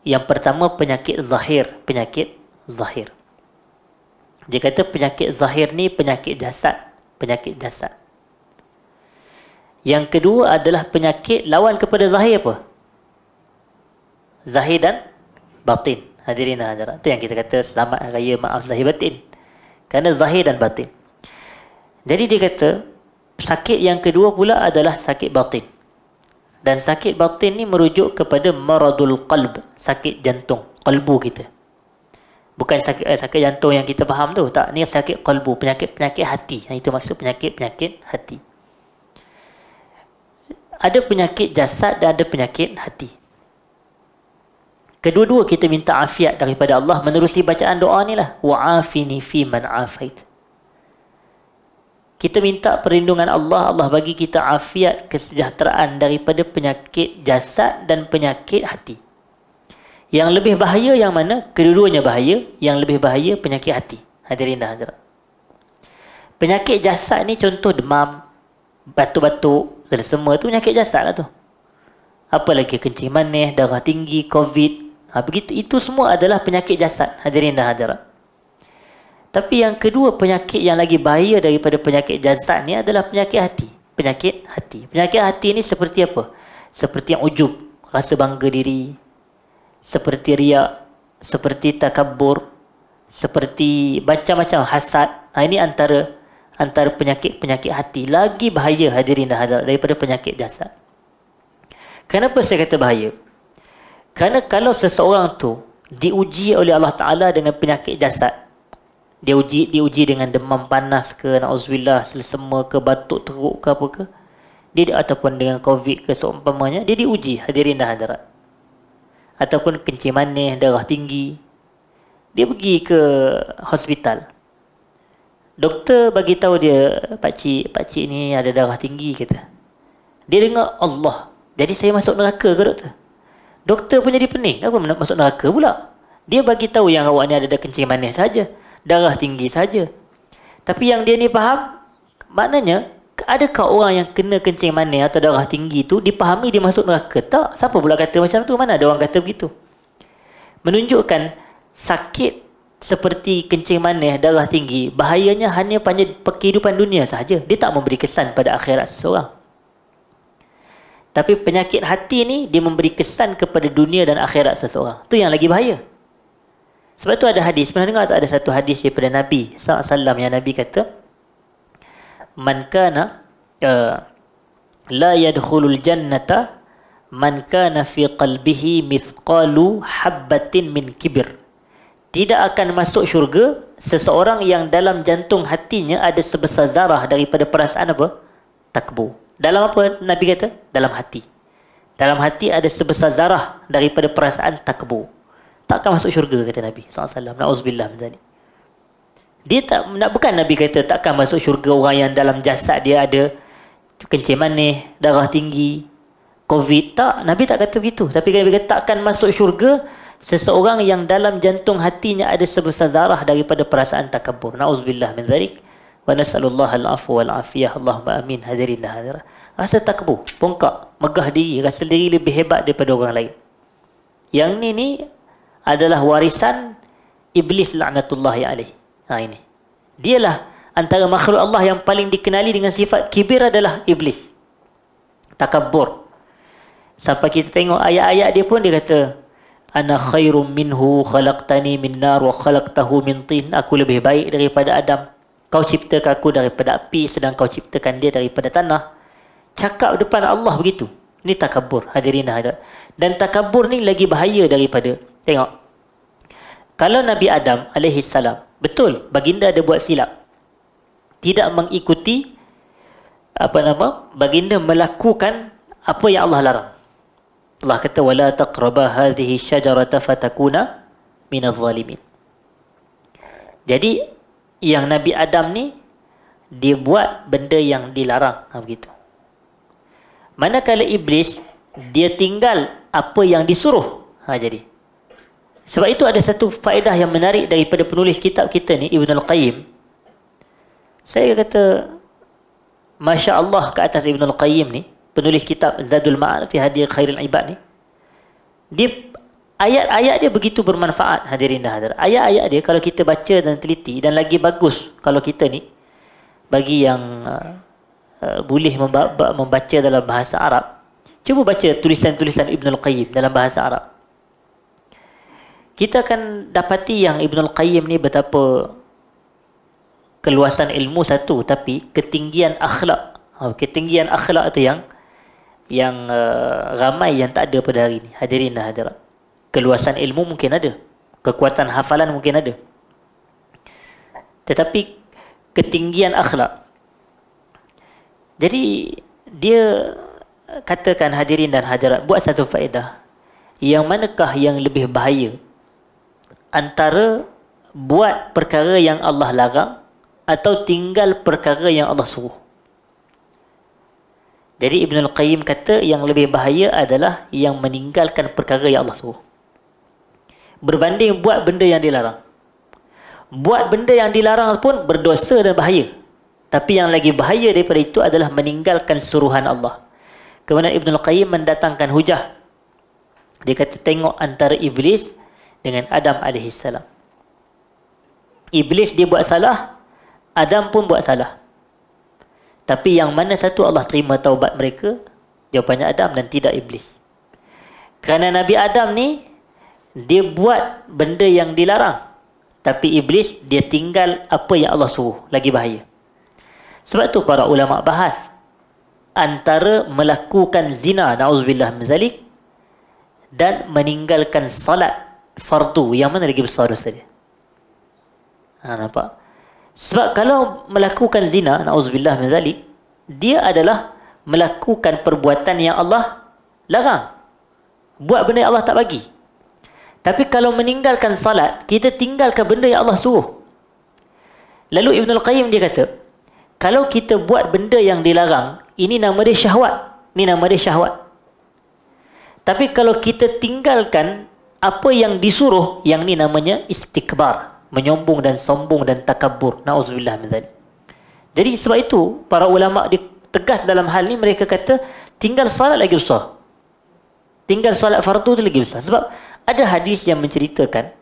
Yang pertama penyakit zahir, penyakit zahir. Dia kata penyakit zahir ni penyakit jasad, penyakit jasad. Yang kedua adalah penyakit lawan kepada zahir apa? Zahir dan batin. Hadirin dan hadirat. Itu yang kita kata selamat raya maaf zahir batin. Kerana zahir dan batin. Jadi dia kata sakit yang kedua pula adalah sakit batin. Dan sakit batin ni merujuk kepada maradul qalb, sakit jantung, qalbu kita. Bukan sakit jantung yang kita faham tu. Tak, ni sakit qalbu, penyakit hati. Yang itu maksud penyakit hati. Ada penyakit jasad dan ada penyakit hati. Kedua-dua kita minta afiat daripada Allah menerusi bacaan doa ni lah. Wa'afini fi man afait. Kita minta perlindungan Allah, Allah bagi kita afiat, kesejahteraan daripada penyakit jasad dan penyakit hati. Yang lebih bahaya yang mana? Kedua-duanya bahaya. Yang lebih bahaya penyakit hati. Hadirin dan hadirat. Penyakit jasad ni contoh demam, batuk-batuk, semua tu penyakit jasad lah tu. Apa lagi kencing manis, darah tinggi, COVID. Begitu, itu semua adalah penyakit jasad. Hadirin dan hadirat. Tapi yang kedua, penyakit yang lagi bahaya daripada penyakit jasad ni adalah penyakit hati. Penyakit hati. Penyakit hati ni seperti apa? Seperti yang ujub, rasa bangga diri, seperti riak, seperti takabur, seperti macam-macam hasad. Ini antara penyakit-penyakit hati. Lagi bahaya hadirin dan hadirat daripada penyakit jasad. Kenapa saya kata bahaya? Kerana kalau seseorang tu diuji oleh Allah Ta'ala dengan penyakit jasad, dia diuji dengan demam panas ke, na'udzubillah, selesema ke, batuk teruk ke apa ke, dia ataupun dengan COVID ke seumpamanya, dia diuji hadirin dan hadirat. Ataupun kencing manis, darah tinggi, dia pergi ke hospital. Doktor bagi tahu dia, pakcik ni ada darah tinggi kata. Dia dengar Allah, jadi saya masuk neraka ke doktor? Doktor pun jadi pening, aku masuk neraka pula. Dia bagi tahu yang awak ni ada kencing manis saja, darah tinggi saja. Tapi yang dia ni faham, maknanya adakah orang yang kena kencing manis atau darah tinggi tu dipahami dia masuk neraka? Tak. Siapa pula kata macam tu? Mana ada orang kata begitu? Menunjukkan sakit seperti kencing manis, darah tinggi, bahayanya hanya pada kehidupan dunia sahaja. Dia tak memberi kesan pada akhirat seseorang. Tapi penyakit hati ni dia memberi kesan kepada dunia dan akhirat seseorang. Tu yang lagi bahaya. Sebab tu ada hadis, pernah dengar tak ada satu hadis daripada Nabi SAW yang Nabi kata, man kana la yadkhulul jannata man kana fi qalbihi mithqalu habbatin min kibir. Tidak akan masuk syurga seseorang yang dalam jantung hatinya ada sebesar zarah daripada perasaan apa? Takbur. Dalam apa Nabi kata? Dalam hati. Dalam hati ada sebesar zarah daripada perasaan takbur. Takkan masuk syurga kata Nabi SAW. Na'udzubillah min dzalik. Dia tak, bukan Nabi kata takkan masuk syurga orang yang dalam jasad dia ada kencing manis, darah tinggi, COVID. Tak, Nabi tak kata begitu. Tapi Nabi kata takkan masuk syurga seseorang yang dalam jantung hatinya ada sebesar zarah daripada perasaan takabur. Na'udzubillah min dzalik. Wa nas'alullah al-afwa wal afiyah. Allahumma amin. Hadirin dan hadirat. Rasa takabur, bongkak, megah diri, rasa diri lebih hebat daripada orang lain. Yang ni adalah warisan iblis laknatullahi alaih. Ini. Dialah antara makhluk Allah yang paling dikenali dengan sifat kibir adalah iblis. Takabur. Sampai kita tengok ayat-ayat dia pun dia kata, ana khairum minhu khalaqtani min nar wa khalaqtahu min tin. Aku lebih baik daripada Adam. Kau ciptakan aku daripada api sedang kau ciptakan dia daripada tanah. Cakap depan Allah begitu. Ini takabur, hadirin hadirat. Dan takabur ni lagi bahaya daripada, tengok, kalau Nabi Adam alaihi salam, betul baginda ada buat silap, tidak mengikuti baginda melakukan apa yang Allah larang. Allah kata wala taqraba hadhihi syajarata fatakuna minadh zalimin. Jadi yang Nabi Adam ni dia buat benda yang dilarang, begitu. Manakala iblis dia tinggal apa yang disuruh. Jadi sebab itu ada satu faedah yang menarik daripada penulis kitab kita ni, Ibn Al-Qayyim. Saya kata Masya Allah ke atas Ibn Al-Qayyim ni, penulis kitab Zadul Ma'ad fi Hadi Khairil Ibad ni. Dia ayat-ayat dia begitu bermanfaat, hadirin dan hadirat. Ayat-ayat dia kalau kita baca dan teliti, dan lagi bagus kalau kita ni, bagi yang boleh membaca dalam bahasa Arab, cuba baca tulisan-tulisan Ibn Al-Qayyim dalam bahasa Arab. Kita akan dapati yang Ibn Al-Qayyim ni betapa keluasan ilmu satu, tapi ketinggian akhlak. Ketinggian akhlak itu yang ramai yang tak ada pada hari ini, hadirin dan hadirat. Keluasan ilmu mungkin ada, kekuatan hafalan mungkin ada, tetapi ketinggian akhlak. Jadi dia katakan, hadirin dan hadirat, buat satu faedah, yang manakah yang lebih bahaya antara buat perkara yang Allah larang atau tinggal perkara yang Allah suruh. Jadi Ibn Al-Qayyim kata yang lebih bahaya adalah yang meninggalkan perkara yang Allah suruh, berbanding buat benda yang dilarang. Buat benda yang dilarang pun berdosa dan bahaya, tapi yang lagi bahaya daripada itu adalah meninggalkan suruhan Allah. Kemudian Ibn Al-Qayyim mendatangkan hujah. Dia kata tengok antara iblis dengan Adam AS. Iblis dia buat salah, Adam pun buat salah. Tapi yang mana satu Allah terima taubat mereka? Jawapannya Adam dan tidak iblis. Kerana Nabi Adam ni dia buat benda yang dilarang, tapi iblis dia tinggal apa yang Allah suruh, lagi bahaya. Sebab tu para ulama bahas antara melakukan zina, na'udzubillah min zalik, dan meninggalkan salat fardu, yang mana lagi besar dosa dia. Nampak? Sebab kalau melakukan zina, na'udzubillah min zalik, dia adalah melakukan perbuatan yang Allah larang, buat benda yang Allah tak bagi. Tapi kalau meninggalkan salat, kita tinggalkan benda yang Allah suruh. Lalu Ibn Al-Qayyim dia kata, kalau kita buat benda yang dilarang, ini nama dia syahwat. Ini nama dia syahwat. Tapi kalau kita tinggalkan apa yang disuruh, yang ni namanya istikbar, menyombong dan sombong dan takabur. Na'udzubillah min dzalik. Jadi sebab itu para ulama dia tegas dalam hal ni, mereka kata tinggal salat lagi besar. Tinggal salat fardu tu lagi besar. Sebab ada hadis yang menceritakan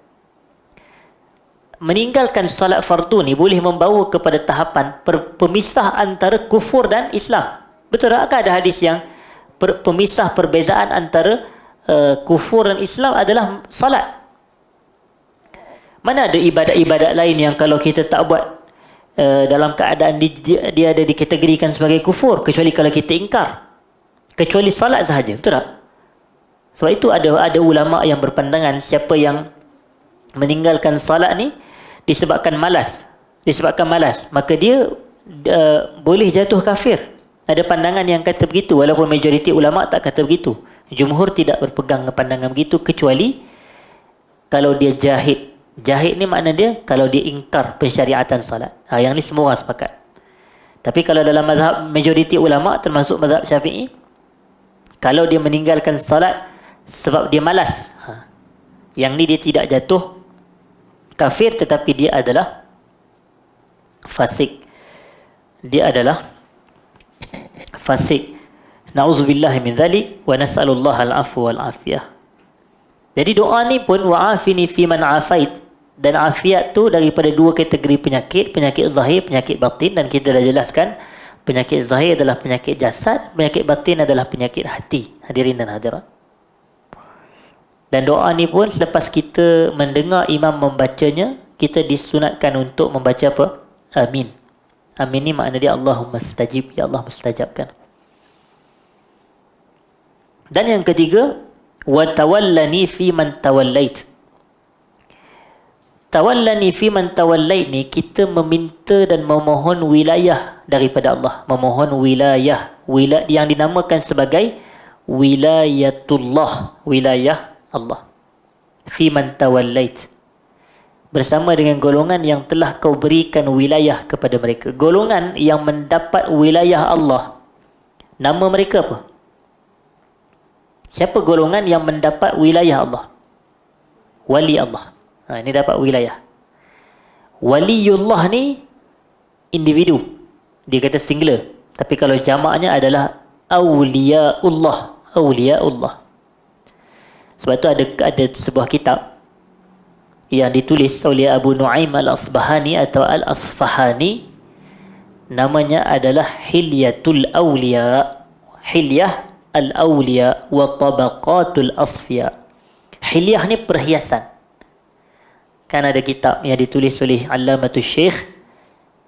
meninggalkan salat fardu ni boleh membawa kepada tahapan pemisah antara kufur dan Islam. Betul tak? Ada hadis yang pemisah perbezaan antara kufur dan Islam adalah salat. Mana ada ibadat-ibadat lain yang kalau kita tak buat dalam keadaan dia ada dikategorikan sebagai kufur, kecuali kalau kita ingkar, kecuali salat sahaja. Betul tak? Sebab itu ada ulama yang berpandangan siapa yang meninggalkan salat ni disebabkan malas, maka dia boleh jatuh kafir. Ada pandangan yang kata begitu, walaupun majoriti ulama tak kata begitu. Jumhur tidak berpegang dengan pandangan begitu, kecuali kalau dia jahid. Jahid ni makna dia kalau dia ingkar pensyariatan salat. Yang ni semua orang sepakat. Tapi kalau dalam mazhab majoriti ulama, termasuk mazhab Syafi'i, Kalau dia meninggalkan salat sebab dia malas, yang ni dia tidak jatuh kafir, tetapi dia adalah fasik. Dia adalah fasik. Na'udzubillahi min dzalik wa nas'alullah al-'afwa wal 'afiyah. Jadi doa ni pun wa'afini fi man 'afait, dan afiat tu daripada dua kategori penyakit, penyakit zahir, penyakit batin, dan kita dah jelaskan penyakit zahir adalah penyakit jasad, penyakit batin adalah penyakit hati. Hadirin dan hadirat. Dan doa ni pun selepas kita mendengar imam membacanya, kita disunatkan untuk membaca apa? Amin. Amin ni makna dia Allahumma stajib, ya Allah mustajabkan. Dan yang ketiga, wa tawallani fi man tawallait. Tawallani fi man tawallait ni kita meminta dan memohon wilayah daripada Allah, memohon wilayah yang dinamakan sebagai wilayatullah, wilayah Allah. Fi man tawallait, bersama dengan golongan yang telah kau berikan wilayah kepada mereka. Golongan yang mendapat wilayah Allah, nama mereka apa? Siapa golongan yang mendapat wilayah Allah? Wali Allah. Ini dapat wilayah. Waliullah ni individu, dia kata singular, tapi kalau jamaknya adalah awliyaullah. Awliyaullah. Sebab tu ada sebuah kitab yang ditulis oleh Abu Nu'aim al-Asbahani atau al-Asfahani, namanya adalah Hilyatul Awliya. Hilyah al-Awliya wa Tabaqatul Asfiya. Hilyah ni perhiasan. Kan ada kitab yang ditulis oleh Allamatul Syekh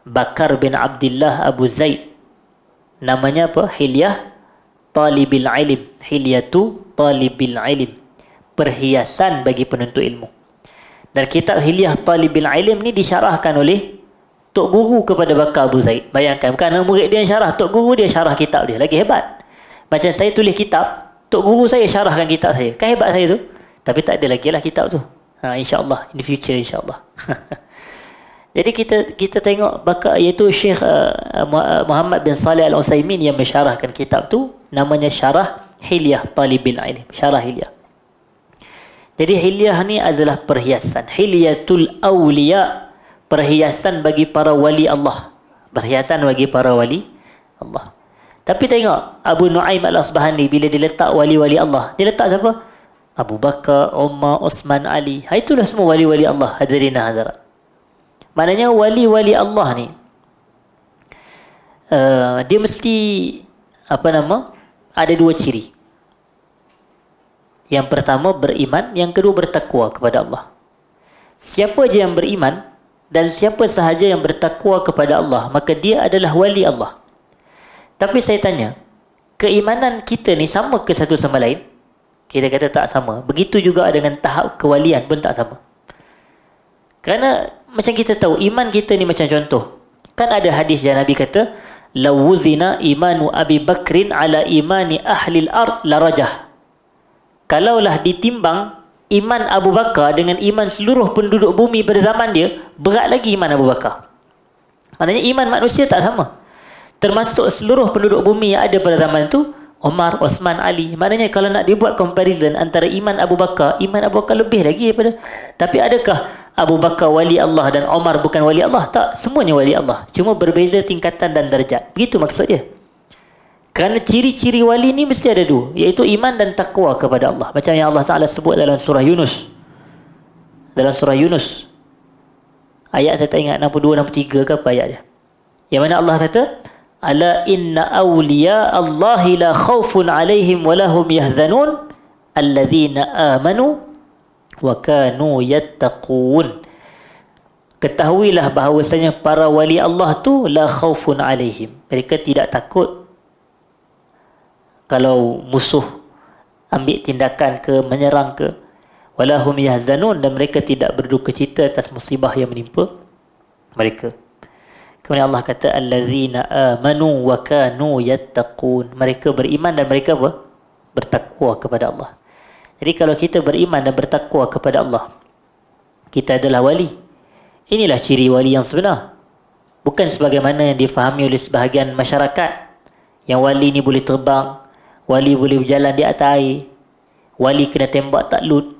Bakar bin Abdullah Abu Zaid, namanya apa? Hilyah Talibil Ilm. Hilyatu Talibil Ilm, perhiasan bagi penuntut ilmu. Dan kitab Hilyah Talibil Ilm ni disyarahkan oleh Tok Guru kepada Bakar Abu Zaid. Bayangkan, bukan anak murid dia yang syarah, Tok Guru dia syarah kitab dia. Lagi hebat. Macam saya tulis kitab, Tok Guru saya syarahkan kitab saya. Kan hebat saya tu. Tapi tak ada lagi lah kitab tu. InsyaAllah, in the future insyaAllah. Jadi kita tengok Bakar, iaitu Syekh Muhammad bin Salih Al-Utsaimin yang mensyarahkan kitab tu, namanya Syarah Hilyah Talibil Ilm. Syarah Hilyah. Jadi Hilyah ni adalah perhiasan. Hilyatul Awliya, perhiasan bagi para wali Allah. Perhiasan bagi para wali Allah. Tapi tengok Abu Nu'aim al-Asbahani bila dia letak wali-wali Allah, dia letak siapa? Abu Bakar, Umar, Osman, Ali. Itulah semua wali-wali Allah. Hadirin dan hadirat. Maknanya wali-wali Allah ni dia mesti ada dua ciri. Yang pertama beriman, yang kedua bertakwa kepada Allah. Siapa je yang beriman dan siapa sahaja yang bertakwa kepada Allah, maka dia adalah wali Allah. Tapi saya tanya, keimanan kita ni sama ke satu sama lain? Kita kata tak sama. Begitu juga dengan tahap kewalian pun tak sama. Kerana macam kita tahu, iman kita ni macam contoh. Kan ada hadis yang Nabi kata, lawuzina imanu Abi Bakrin ala imani ahli al-ard larajah. Kalaulah ditimbang iman Abu Bakar dengan iman seluruh penduduk bumi pada zaman dia, berat lagi iman Abu Bakar. Maknanya iman manusia tak sama. Termasuk seluruh penduduk bumi yang ada pada zaman itu, Umar, Osman, Ali. Maknanya kalau nak dibuat comparison antara iman Abu Bakar lebih lagi daripada. Tapi adakah Abu Bakar wali Allah dan Umar bukan wali Allah? Tak, semuanya wali Allah. Cuma berbeza tingkatan dan darjat. Begitu maksud dia. Kerana ciri-ciri wali ni mesti ada dua, iaitu iman dan takwa kepada Allah. Macam yang Allah Ta'ala sebut dalam surah Yunus. Dalam surah Yunus. Ayat saya tak ingat 62, 63 ke apa ayat dia. Yang mana Allah kata, ala inna awliya Allahi la khawfun alaihim walahum yahzanun allazina amanu wa kanu yattaqun. Ketahuilah bahawasanya para wali Allah tu la khawfun alaihim, mereka tidak takut kalau musuh ambil tindakan ke, menyerang ke. Walahum yahzanun, dan mereka tidak berduka cita atas musibah yang menimpa mereka. Kemudian Allah kata allazina amanu wa kanu yattaqun, mereka beriman dan mereka apa? Bertakwa kepada Allah. Jadi kalau kita beriman dan bertakwa kepada Allah, kita adalah wali. Inilah ciri wali yang sebenar. Bukan sebagaimana yang difahami oleh sebahagian masyarakat, yang wali ni boleh terbang, Wali boleh berjalan di atas air. Wali kena tembak taklud.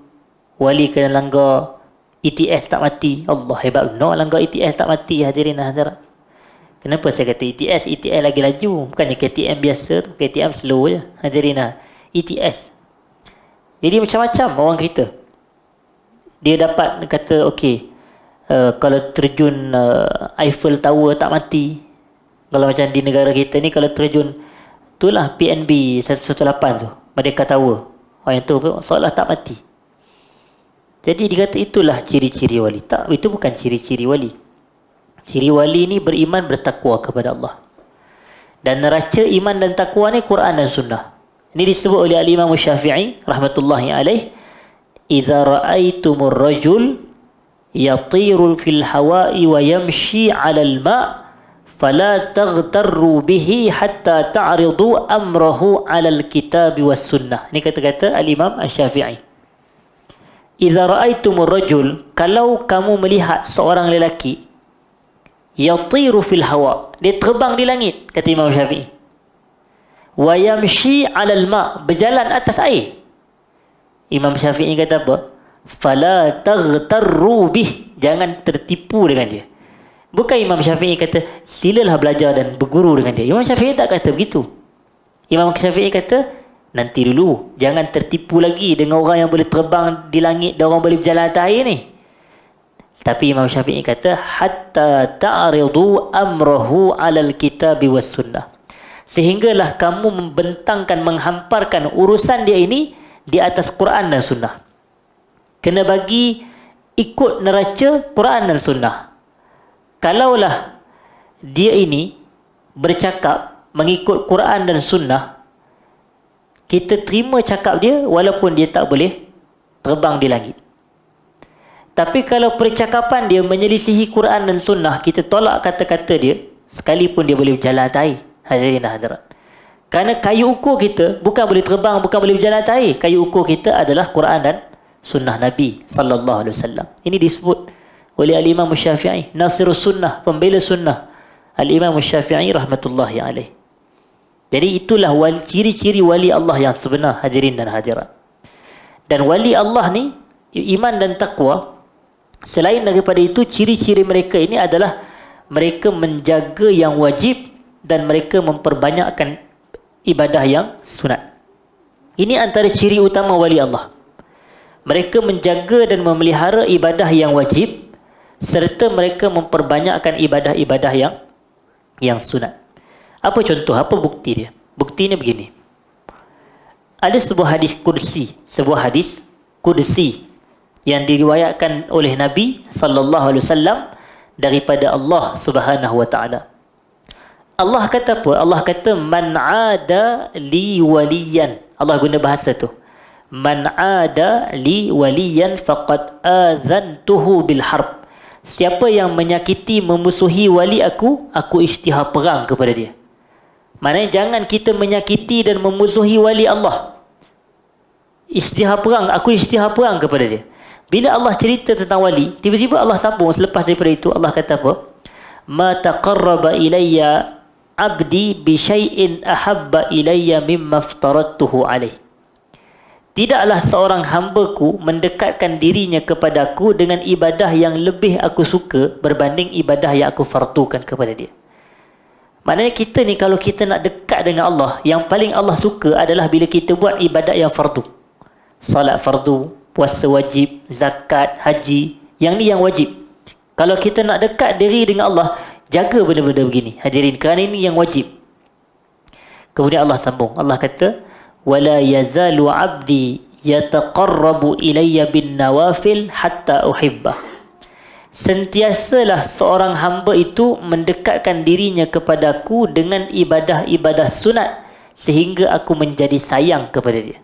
Wali kena langgar ETS tak mati. Allah hebat benar langgar ETS tak mati, hadirin hadirat. Kenapa saya kata ETS? ETS lagi laju. Bukannya KTM biasa tu. KTM slow je. Hadirin ETS. Jadi macam-macam orang kita. Dia dapat kata okey, kalau terjun Eiffel Tower tak mati. Kalau macam di negara kita ni, kalau terjun itulah PNB 118 tu, Merdeka Tower, orang tu seolah tak mati. Jadi dikata itulah ciri-ciri wali. Tak, itu bukan ciri-ciri wali. Ciri wali ni beriman, bertakwa kepada Allah. Dan neraca iman dan takwa ni Quran dan Sunnah. Ini disebut oleh Al-Imam Syafi'i rahmatullahi alaih, idza ra'aitumur rajul yatiru fil hawa'i wa yamshi 'alal ma' fala taghtarru bihi hatta ta'ridu amrahu 'alal kitab was sunnah. Ini kata-kata Al-Imam Syafi'i. Idza ra'aitumur rajul, kalau kamu melihat seorang lelaki yatiru fil hawa, dia terbang di langit, kata Imam Syafi'i. Wa yamshi 'alal ma', berjalan atas air. Imam Syafi'i kata apa? Fala taghtarru bih, jangan tertipu dengan dia. Bukan Imam Syafi'i kata silalah belajar dan berguru dengan dia. Imam Syafi'i tak kata begitu. Imam Syafi'i kata nanti dulu, jangan tertipu lagi dengan orang yang boleh terbang di langit dan orang boleh berjalan atas air ni. Tapi Imam Syafi'i kata hatta ta'ridu amrahu 'alal kitabi was sunnah, sehinggalah kamu membentangkan, menghamparkan urusan dia ini di atas Quran dan Sunnah. Kena bagi ikut neraca Quran dan Sunnah. Kalaulah dia ini bercakap mengikut Quran dan Sunnah, kita terima cakap dia walaupun dia tak boleh terbang di langit. Tapi kalau percakapan dia menyelisihi Quran dan Sunnah, kita tolak kata-kata dia sekalipun dia boleh berjalan atas air. Hadirin dan hadirat. Kerana kayu ukur kita bukan boleh terbang, bukan boleh berjalan atas air. Kayu ukur kita adalah Quran dan Sunnah Nabi sallallahu alaihi wasallam. Ini disebut oleh Al-Imam Syafi'i, Nasirus Sunnah, pembela sunnah. Al-Imam Syafi'i rahmatullahi alaih. Jadi itulah ciri-ciri wali Allah yang sebenar, hadirin dan hadirat. Dan wali Allah ni iman dan takwa. Selain daripada itu, ciri-ciri mereka ini adalah mereka menjaga yang wajib dan mereka memperbanyakkan ibadah yang sunat. Ini antara ciri utama wali Allah. Mereka menjaga dan memelihara ibadah yang wajib serta mereka memperbanyakkan ibadah-ibadah yang sunat. Apa contoh? Apa bukti dia? Buktinya begini. Ada sebuah hadis qudsi yang diriwayatkan oleh Nabi sallallahu alaihi wasallam daripada Allah Subhanahu wa taala. Allah kata apa? Allah kata man ada li waliyan. Allah guna bahasa tu. Man ada li waliyan faqad azantuhu bil harb. Siapa yang menyakiti, memusuhi wali aku isytihar perang kepada dia. Maknanya jangan kita menyakiti dan memusuhi wali Allah. Isytihar perang, aku isytihar perang kepada dia. Bila Allah cerita tentang wali, tiba-tiba Allah sambung selepas daripada itu, Allah kata apa? Ma taqarraba ilayya abdi bi syai'in ahabba ilayya mimma aftaradtuhu alaih. Tidaklah seorang hambaku mendekatkan dirinya kepadaku dengan ibadah yang lebih aku suka berbanding ibadah yang aku fardukan kepada dia. Maknanya kita ni kalau kita nak dekat dengan Allah, yang paling Allah suka adalah bila kita buat ibadat yang fardu. Salat fardu, puasa wajib, zakat, haji, yang ni yang wajib. Kalau kita nak dekat diri dengan Allah, jaga benda-benda begini, hadirin, kerana ini yang wajib. Kemudian Allah sambung, Allah kata wala yazalu abdi yataqarrabu ilayya bin nawafil hatta uhibbah. Sentiasalah seorang hamba itu mendekatkan dirinya kepadaku dengan ibadah-ibadah sunat sehingga aku menjadi sayang kepada dia.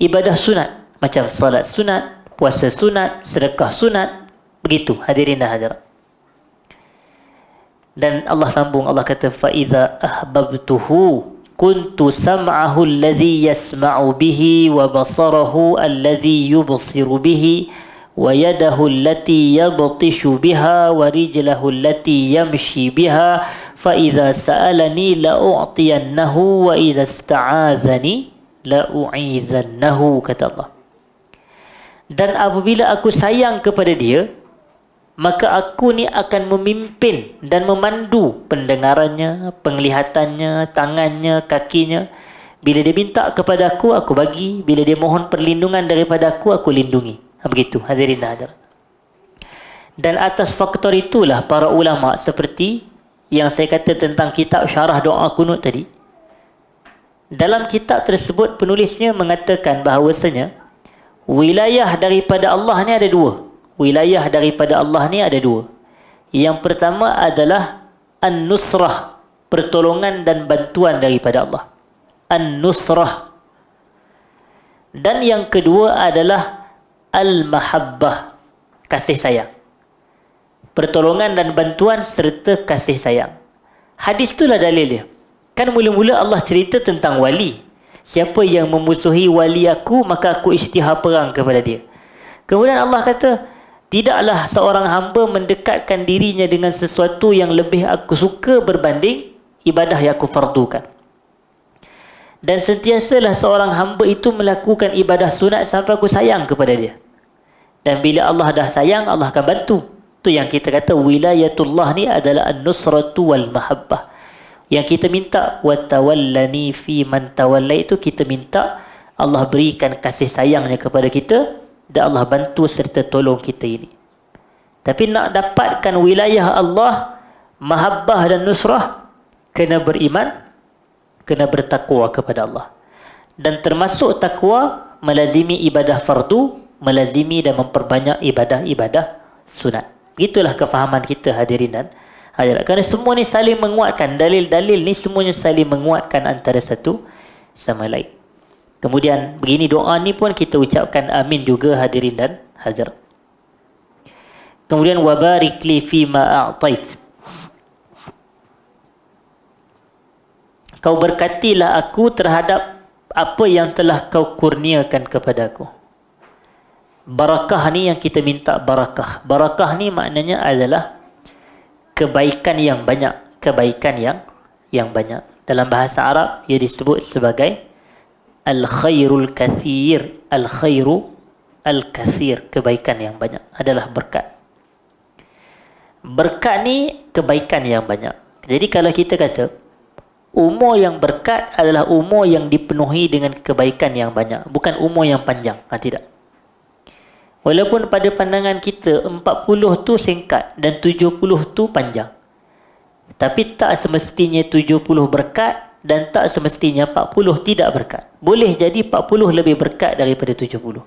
Ibadah sunat macam salat sunat, puasa sunat, sedekah sunat, begitu, hadirin dan hadirat. Dan Allah sambung, Allah kata fa idza ahbabtuhu kuntu sam'ahu allazi yasma'u bihi wa basarahu allazi yubsiru bihi wa yadahu allati yabtishu biha wa rijlahu allati yamshi biha fa idza sa'alani la u'tiyannahu wa idza ista'adzani la u'izannahu, kata Allah. Dan apabila aku sayang kepada dia, maka aku ni akan memimpin dan memandu pendengarannya, penglihatannya, tangannya, kakinya. Bila dia minta kepada aku bagi. Bila dia mohon perlindungan daripada aku lindungi. Begitu, hadirin dan hadirat. Dan atas faktor itulah para ulama seperti yang saya kata tentang kitab syarah doa kunut tadi. Dalam kitab tersebut penulisnya mengatakan bahawasanya wilayah daripada Allah ni ada dua. Wilayah daripada Allah ni ada dua. Yang pertama adalah an-nusrah, pertolongan dan bantuan daripada Allah. An-nusrah. Dan yang kedua adalah al-mahabbah, kasih sayang. Pertolongan dan bantuan serta kasih sayang. Hadis itulah dalil dia. Kan mula-mula Allah cerita tentang wali. Siapa yang memusuhi wali aku, maka aku isytihar perang kepada dia. Kemudian Allah kata, tidaklah seorang hamba mendekatkan dirinya dengan sesuatu yang lebih aku suka berbanding ibadah yang aku fardukan. Dan sentiasalah seorang hamba itu melakukan ibadah sunat sampai aku sayang kepada dia. Dan bila Allah dah sayang, Allah akan bantu. Itu yang kita kata wilayatullah ni adalah an-nusratu wal mahabbah. Yang kita minta watawallani fi man tawallai, itu kita minta Allah berikan kasih sayangnya kepada kita dan Allah bantu serta tolong kita ini. Tapi nak dapatkan wilayah Allah, mahabbah dan nusrah, kena beriman, kena bertakwa kepada Allah. Dan termasuk takwa melazimi ibadah fardu, melazimi dan memperbanyak ibadah-ibadah sunat. Itulah kefahaman kita, hadirin dan hadirat. Kerana semua ni saling menguatkan. Dalil-dalil ni semuanya saling menguatkan antara satu sama lain. Kemudian begini doa ni pun kita ucapkan amin juga, hadirin dan hadirat. Kemudian wabarik li fi ma a'tait. Kau berkatilah aku terhadap apa yang telah kau kurniakan kepadaku. Barakah ni yang kita minta barakah. Barakah ni maknanya adalah kebaikan yang banyak, kebaikan yang banyak. Dalam bahasa Arab ia disebut sebagai al-khairul kathir. Al-khairu al-kathir, kebaikan yang banyak adalah berkat. Berkat ni kebaikan yang banyak. Jadi kalau kita kata umur yang berkat adalah umur yang dipenuhi dengan kebaikan yang banyak, bukan umur yang panjang. Tidak. Walaupun pada pandangan kita 40 tu singkat dan 70 tu panjang. Tapi tak semestinya 70 berkat dan tak semestinya 40 tidak berkat. Boleh jadi 40 lebih berkat daripada 70.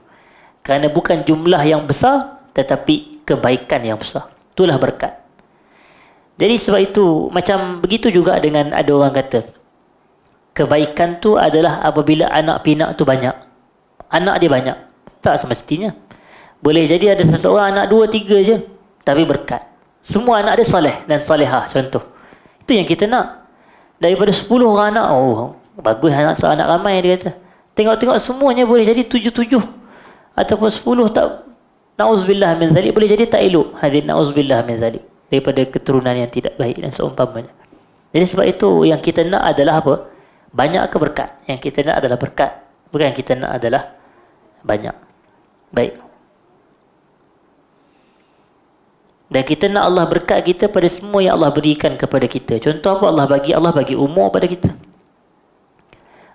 Kerana bukan jumlah yang besar tetapi kebaikan yang besar. Itulah berkat. Jadi sebab itu macam begitu juga dengan ada orang kata kebaikan tu adalah apabila anak pinak tu banyak. Anak dia banyak. Tak semestinya. Boleh jadi ada seseorang anak 2-3 je tapi berkat. Semua anak dia soleh dan solehah, contoh. Itu yang kita nak. Daripada 10 orang anak, oh bagus anak seorang anak ramai, dia kata. Tengok-tengok semuanya boleh jadi 7-7 ataupun 10 tak. Na'udzubillah min zalik, boleh jadi tak elok. Hadir na'udzubillah min zalik, daripada keturunan yang tidak baik dan seumpamanya. Jadi sebab itu yang kita nak adalah apa? Banyak ke berkat? Yang kita nak adalah berkat, bukan yang kita nak adalah banyak. Baik. Dan kita nak Allah berkat kita pada semua yang Allah berikan kepada kita. Contoh apa Allah bagi? Allah bagi umur pada kita.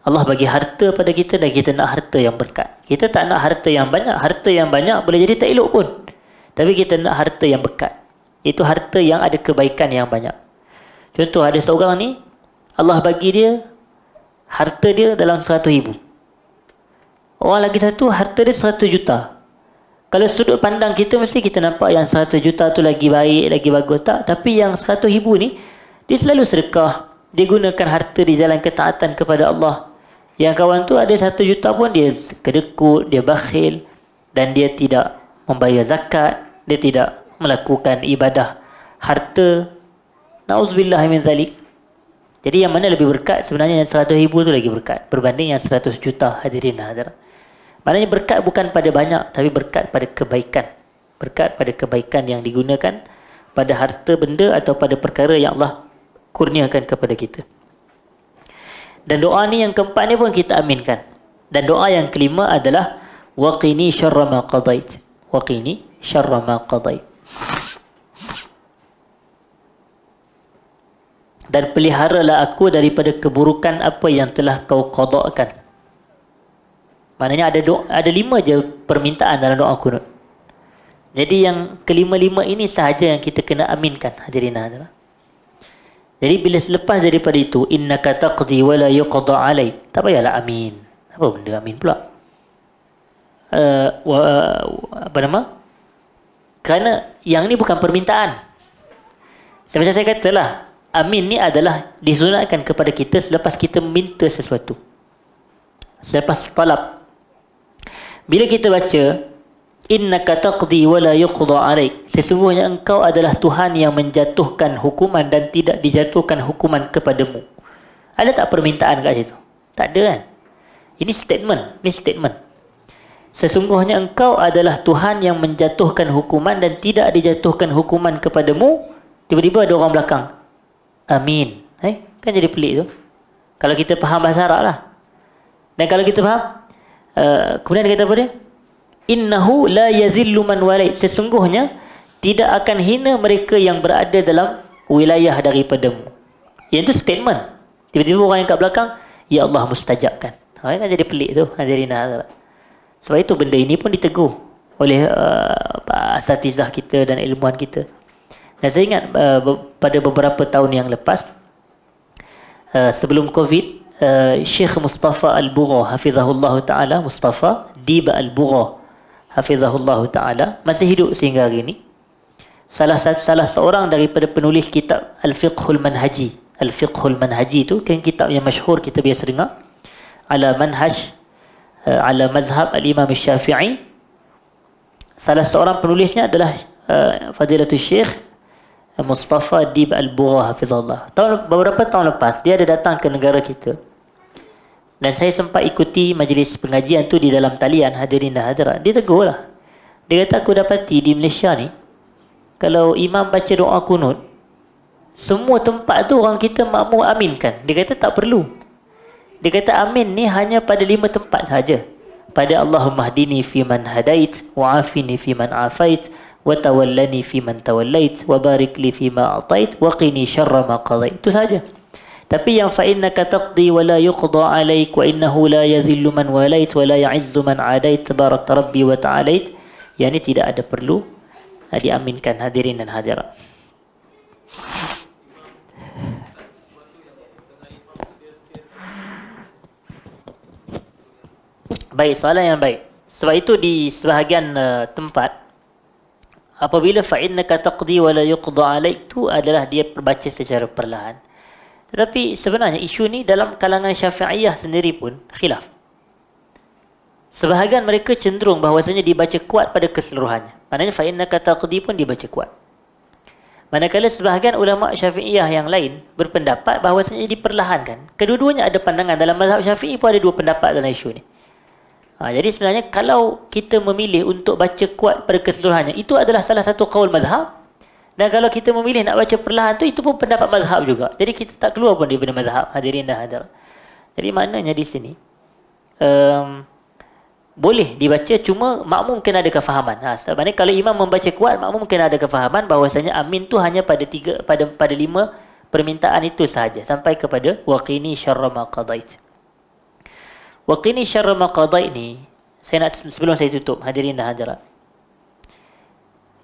Allah bagi harta pada kita dan kita nak harta yang berkat. Kita tak nak harta yang banyak. Harta yang banyak boleh jadi tak elok pun. Tapi kita nak harta yang berkat. Itu harta yang ada kebaikan yang banyak. Contoh ada seorang ni, Allah bagi dia, harta dia dalam 100,000. Orang lagi satu, harta dia 100 juta. Kalau sudut pandang kita, mesti kita nampak yang 100 juta tu lagi baik, lagi bagus. Tak. Tapi yang 100,000 ni, dia selalu sedekah. Dia gunakan harta di jalan ketaatan kepada Allah. Yang kawan tu ada 1 juta pun dia kedekut, dia bakhil. Dan dia tidak membayar zakat. Dia tidak melakukan ibadah harta. Na'udzubillah min zalik. Jadi yang mana lebih berkat? Sebenarnya yang 100,000 tu lagi berkat berbanding yang 100 juta, hadirin hadirat. Maknanya berkat bukan pada banyak, tapi berkat pada kebaikan. Berkat pada kebaikan yang digunakan pada harta benda atau pada perkara yang Allah kurniakan kepada kita. Dan doa ni yang keempat ni pun kita aminkan. Dan doa yang kelima adalah waqini syarra ma qadait. Waqini syarra ma qadait. Dan peliharalah aku daripada keburukan apa yang telah kau qada'kan. Maknanya ada 5 je permintaan dalam doa kunut. Jadi yang kelima-lima ini sahaja yang kita kena aminkan, hadirin hadirat. Jadi bila selepas daripada itu, innaka taqdi wa la yuqda alaik, tak payahlah amin. Apa benda amin pula? Apa nama? Kerana yang ni bukan permintaan. Macam saya katalah, amin ni adalah disunatkan kepada kita selepas kita minta sesuatu. Selepas talab. Bila kita baca innaka taqdi wa la yuqda alaik, sesungguhnya engkau adalah Tuhan yang menjatuhkan hukuman dan tidak dijatuhkan hukuman kepadamu. Ada tak permintaan kat situ? Tak ada kan? Ini statement. Sesungguhnya engkau adalah Tuhan yang menjatuhkan hukuman dan tidak dijatuhkan hukuman kepadamu. Tiba-tiba ada orang belakang, amin. Kan jadi pelik tu. Kalau kita faham bahasa Arab lah. Dan kalau kita faham, kemudian dia kata apa dia? Innahu la yazillu man walait. Sesungguhnya tidak akan hina mereka yang berada dalam wilayah daripadamu. Yang itu statement. Tiba-tiba orang yang kat belakang, ya Allah mustajabkan. Kan jadi pelik tu. Sebab itu benda ini pun ditegur oleh asatizah kita dan ilmuwan kita. Dan saya ingat pada beberapa tahun yang lepas, sebelum Covid, Syekh Mustafa Al-Bugha hafizahullah ta'ala, Mustafa Diba Al-Bugha hafizahullah ta'ala, masih hidup sehingga hari ini. Salah seorang daripada penulis kitab Al-Fiqhul Manhaji. Al-Fiqhul Manhaji itu kan kitab yang masyhur kita biasa dengar. Ala manhaj, ala mazhab Al-Imam Syafi'i. Salah seorang penulisnya adalah Fadilatul Syekh Mustafa Dib Al-Bugha hafizahullah. Beberapa tahun lepas dia ada datang ke negara kita. Dan saya sempat ikuti majlis pengajian tu di dalam talian, hadirin dan hadirat. Dia tegur lah. Dia kata, aku dapati di Malaysia ni, kalau imam baca doa kunut, semua tempat tu orang kita makmum aminkan. Dia kata tak perlu. Dia kata amin ni hanya pada 5 tempat saja. Pada Allahumma hdini fi man hadait, wa afini fi man afait, wa tawallani fi man tawallait, wa barik li fi ma atait, wa qini syarra ma qadait. Itu saja. Tapi yang fa innaka taqdi wa la yuqda alaik wa innahu la yazillu man walait wa la ya'izzu man adait tabarak rabbi wa ta'alait, yang ini tidak ada perlu diaminkan, hadirin dan hadirat. Baik, soalan yang baik. Sebab itu di sebahagian tempat, apabila fa innaka taqdi wa la yuqda alaik tu adalah dia baca secara perlahan. Tetapi sebenarnya isu ni dalam kalangan Syafi'iyah sendiri pun khilaf. Sebahagian mereka cenderung bahawasanya dibaca kuat pada keseluruhannya. Maknanya fa innaka taqdi pun dibaca kuat. Manakala sebahagian ulama Syafi'iyah yang lain berpendapat bahawasanya diperlahankan. Kedua-duanya ada pandangan. Dalam mazhab Syafi'i pun ada 2 pendapat dalam isu ni. Jadi sebenarnya kalau kita memilih untuk baca kuat pada keseluruhannya, itu adalah salah satu qaul mazhab. Dan kalau kita memilih nak baca perlahan tu, itu pun pendapat mazhab juga. Jadi kita tak keluar pun daripada mazhab, hadirin dan hadirat. Jadi maknanya di sini boleh dibaca, cuma makmum kena ada kefahaman. Sebenarnya kalau imam membaca kuat, makmum kena ada kefahaman bahawasanya amin tu hanya pada 5 permintaan itu sahaja, sampai kepada waqini syarra ma qadait. Waqini syarra ma qadait ni, saya nak, sebelum saya tutup, hadirin dan hadirat,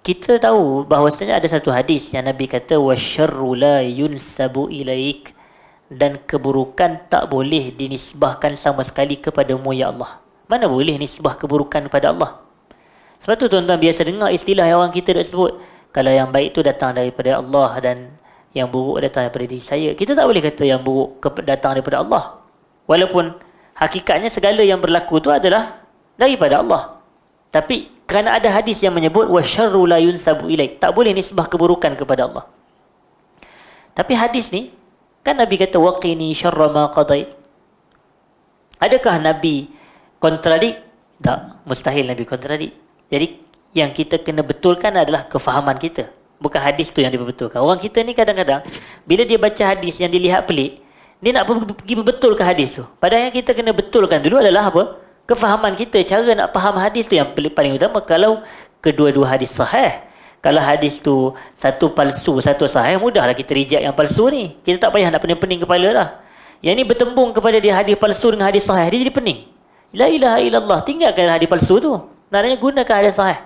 kita tahu bahawasanya ada satu hadis yang Nabi kata wasyarru la yunsabu ilaik, dan keburukan tak boleh dinisbahkan sama sekali kepadamu ya Allah. Mana boleh nisbah keburukan kepada Allah? Sebab tu tuan-tuan biasa dengar istilah yang orang kita dah sebut, kalau yang baik tu datang daripada Allah dan yang buruk datang daripada diri saya. Kita tak boleh kata yang buruk datang daripada Allah, walaupun hakikatnya segala yang berlaku tu adalah daripada Allah. Tapi kerana ada hadis yang menyebut wasyarru la yunsabu ilaik, tak boleh nisbah keburukan kepada Allah. Tapi hadis ni kan Nabi kata waqini syarra ma qadait. Adakah Nabi kontradik? Tak, mustahil Nabi kontradik. Jadi yang kita kena betulkan adalah kefahaman kita. Bukan hadis tu yang diperbetulkan. Orang kita ni kadang-kadang bila dia baca hadis yang dilihat pelik, dia nak pergi berbetulkan hadis tu. Padahal yang kita kena betulkan dulu adalah apa? Kefahaman kita, cara nak faham hadis tu yang paling utama. Kalau kedua-dua hadis sahih, kalau hadis tu satu palsu, satu sahih, mudahlah kita reject yang palsu ni. Kita tak payah nak pening-pening kepala dah. Yang ni bertembung kepada dia hadis palsu dengan hadis sahih, dia jadi pening. La ilaha illallah, tinggalkan hadis palsu tu. Maknanya gunakan hadis sahih.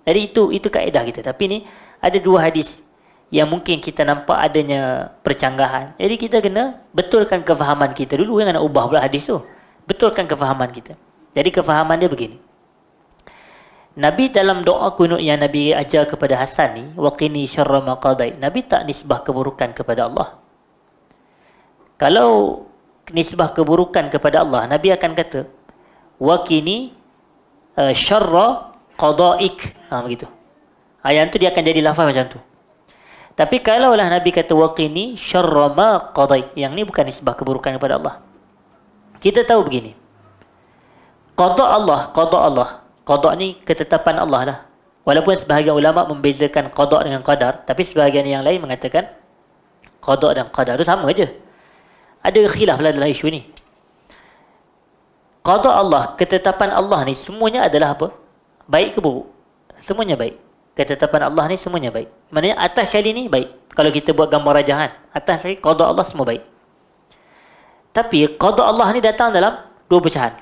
Jadi itu kaedah kita. Tapi ni ada dua hadis yang mungkin kita nampak adanya percanggahan. Jadi kita kena betulkan kefahaman kita dulu. Jangan nak ubah pula hadis tu. Betulkan kefahaman kita. Jadi kefahaman dia begini. Nabi dalam doa kunut yang Nabi ajar kepada Hasan ni, waqini syarra ma qadait, Nabi tak nisbah keburukan kepada Allah. Kalau nisbah keburukan kepada Allah, Nabi akan kata waqini syarra qadaik. Begitu. Ayat tu dia akan jadi lafaz macam tu. Tapi kalaulah Nabi kata waqini syarra ma qadait, yang ni bukan nisbah keburukan kepada Allah. Kita tahu begini. Qada Allah. Qada ni ketetapan Allah lah. Walaupun sebahagian ulama membezakan qada dengan qadar, tapi sebahagian yang lain mengatakan qada dan qadar tu sama aja. Ada khilaf lah dalam isu ni. Qada Allah, ketetapan Allah ni semuanya adalah apa? Baik ke buruk? Semuanya baik. Ketetapan Allah ni semuanya baik. Maknanya atas sekali ni baik. Kalau kita buat gambar rajahan, atas sekali qada Allah semua baik. Tapi qada Allah ni datang dalam dua pecahan.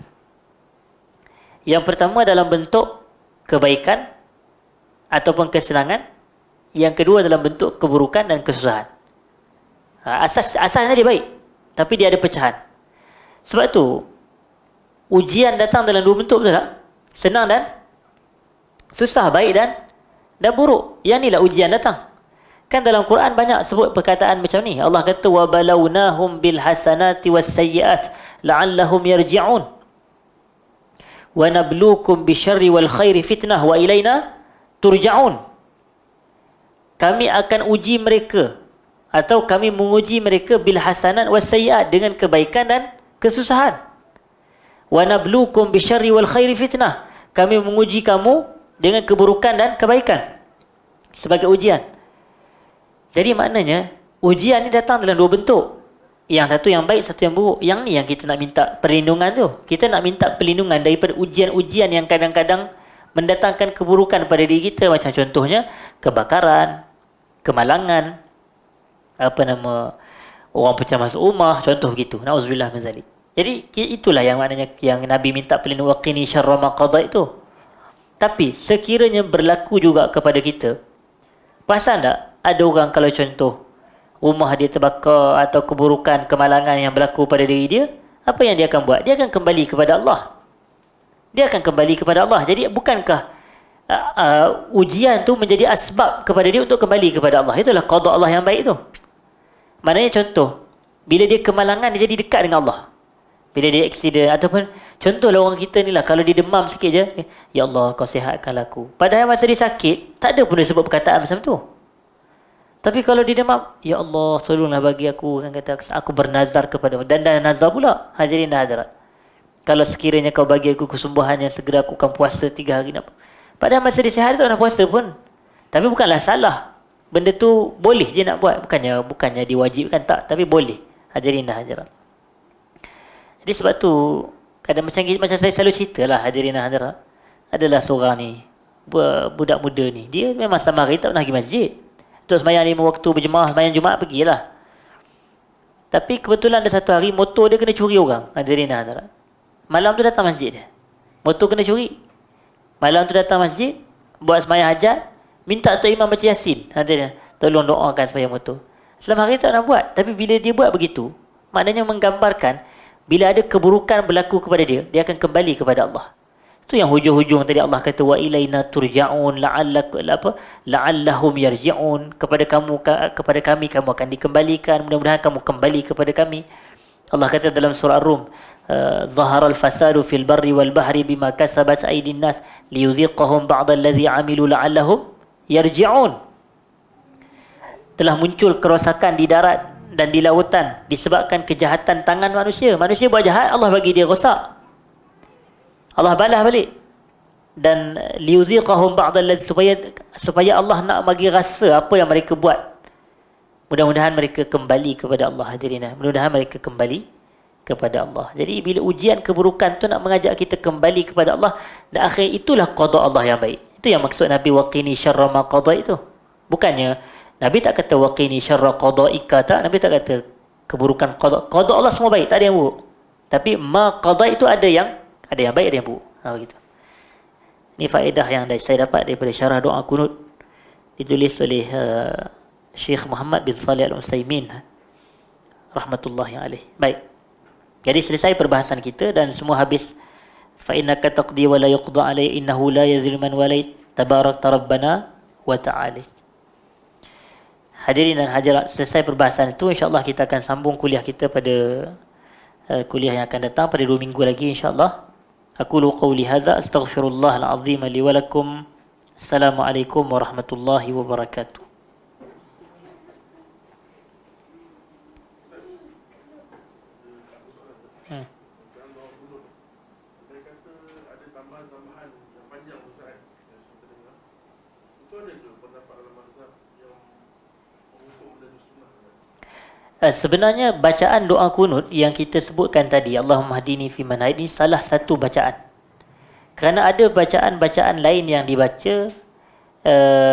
Yang pertama dalam bentuk kebaikan ataupun kesenangan. Yang kedua dalam bentuk keburukan dan kesusahan. Asasnya dia baik, tapi dia ada pecahan. Sebab tu ujian datang dalam dua bentuk, betul tak? Senang dan susah, baik dan buruk. Yang inilah ujian datang. Kan dalam Quran banyak sebut perkataan macam ni. Allah kata wa balawnahum bil hasanati was sayyiat la'allahum yarji'un. Wa nabluukum bisyarri wal khairi fitnah wa ilaina turja'un. Kami akan uji mereka atau kami menguji mereka bil hasanat was sayyiat, dengan kebaikan dan kesusahan. Wa nabluukum bisyarri wal khairi fitnah. Kami menguji kamu dengan keburukan dan kebaikan sebagai ujian. Jadi maknanya ujian ni datang dalam dua bentuk. Yang satu yang baik, satu yang buruk. Yang ni yang kita nak minta perlindungan tu. Kita nak minta perlindungan daripada ujian-ujian yang kadang-kadang mendatangkan keburukan pada diri kita. Macam contohnya kebakaran, kemalangan, orang pecah masuk rumah, contoh begitu. Na'udzubillah min zalik. Jadi itulah yang maknanya yang Nabi minta perlindungan, waqini syarra ma qadait tu. Tapi sekiranya berlaku juga kepada kita, perasan tak ada orang kalau contoh rumah dia terbakar atau keburukan, kemalangan yang berlaku pada diri dia, apa yang dia akan buat? Dia akan kembali kepada Allah. Dia akan kembali kepada Allah. Jadi bukankah ujian tu menjadi asbab kepada dia untuk kembali kepada Allah? Itulah qada Allah yang baik tu. Maknanya contoh, bila dia kemalangan, dia jadi dekat dengan Allah. Bila dia aksiden, ataupun contohlah orang kita ni lah, kalau dia demam sikit je, ya Allah kau sihatkanlah aku. Padahal masa dia sakit, tak ada pun dia sebut perkataan macam tu. Tapi kalau dia demam, ya Allah tolonglah bagi aku, kan kata aku bernazar kepadamu, dan nazar pula. Hadirin dan hadirat, kalau sekiranya kau bagi aku kesembuhan yang segera aku akan puasa 3 hari. Padahal masa dia sihat dia tak nak puasa pun. Tapi bukanlah salah. Benda tu boleh je nak buat. Bukannya diwajibkan, tak. Tapi boleh. Hadirin dan hadirat. Jadi sebab tu, kadang macam saya selalu cerita lah, hadirin dan hadirat. Adalah seorang ni, budak muda ni. Dia memang sama hari tak pernah pergi masjid. Untuk sembahyang 5 waktu berjemaah, sembahyang Jumaat pergilah. Tapi kebetulan ada satu hari motor dia kena curi orang. Hadirin dan hadirat. Malam tu datang masjid dia. Motor kena curi. Malam tu datang masjid, buat sembahyang hajat, minta Tok Imam baca Yasin. Hadirin, tolong doakan supaya motor. Selama hari tak nak buat. Tapi bila dia buat begitu, maknanya menggambarkan bila ada keburukan berlaku kepada dia, dia akan kembali kepada Allah. Itu yang hujung-hujung tadi Allah kata wa ilaina turja'un la'allahum yarji'un. Kepada kami kamu akan dikembalikan, mudah-mudahan kamu kembali kepada kami. Allah kata dalam surah Ar-Rum, zaharal fasadu fil barri wal bahri bima kasabat aydin nas liyudhiqahum ba'da allazi 'amilu la'allahum yarji'un. Telah muncul kerosakan di darat dan di lautan disebabkan kejahatan tangan manusia. Manusia buat jahat, Allah bagi dia rosak. Allah balas balik. dan liuziqahum ba'dal supaya Allah nak bagi rasa apa yang mereka buat. Mudah-mudahan mereka kembali kepada Allah. Hadirin, mudah-mudahan mereka kembali kepada Allah. Jadi bila ujian keburukan tu nak mengajak kita kembali kepada Allah, dan akhir itulah qada Allah yang baik. Itu yang maksud Nabi waqini syarra ma qada itu. Bukannya Nabi tak kata waqini syarra qadaika, tak. Nabi tak kata keburukan qada. Qada Allah semua baik, tak ada yang buruk. Tapi ma qada itu ada yang baik, ada yang buruk. Begitu. Ini faedah yang saya dapat daripada syarah doa kunut ditulis oleh Syekh Muhammad bin Salih Al-Utsaimin rahmatullahi alaih. Baik. Jadi selesai perbahasan kita dan semua habis. Fa innaka taqdi wa la yuqda alayhi innahu la yadhillu man walait tabarakta rabbana wa ta'ala. Hadirin dan hadirat, selesai perbahasan itu, insya-Allah kita akan sambung kuliah kita pada kuliah yang akan datang pada 2 minggu lagi insya-Allah. Aqulu qawli hadza astaghfirullahal azim li wa lakum. Assalamualaikum warahmatullahi wabarakatuh. Sebenarnya bacaan doa kunut yang kita sebutkan tadi, Allahumma hadini fi man hadini, salah satu bacaan. Kerana ada bacaan-bacaan lain yang dibaca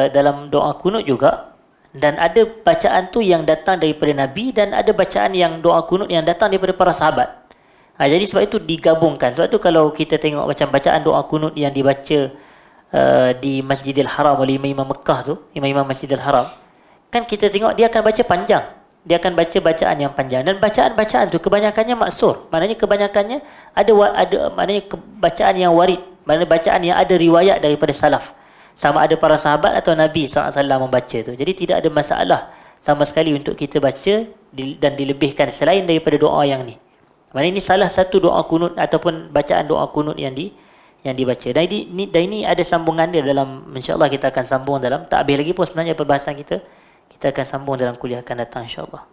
dalam doa kunut juga, dan ada bacaan tu yang datang daripada Nabi, dan ada bacaan yang doa kunut yang datang daripada para sahabat. Jadi sebab itu digabungkan. Sebab tu kalau kita tengok macam bacaan doa kunut yang dibaca di Masjidil Haram oleh imam-imam Mekah tu, imam-imam Masjidil Haram, kan kita tengok dia akan baca panjang. Dia akan baca bacaan yang panjang, dan bacaan-bacaan tu kebanyakannya maksur. Maknanya kebanyakannya ada maknanya bacaan yang warid, maknanya bacaan yang ada riwayat daripada salaf. Sama ada para sahabat atau Nabi SAW membaca tu. Jadi tidak ada masalah sama sekali untuk kita baca dan dilebihkan selain daripada doa yang ni. Maknanya ini salah satu doa kunut ataupun bacaan doa kunut yang dibaca. Dan ini ada sambungan dia dalam, insya-Allah kita akan sambung dalam, tak habis lagi pun sebenarnya perbahasan kita. Kita akan sambung dalam kuliah akan datang insya-Allah.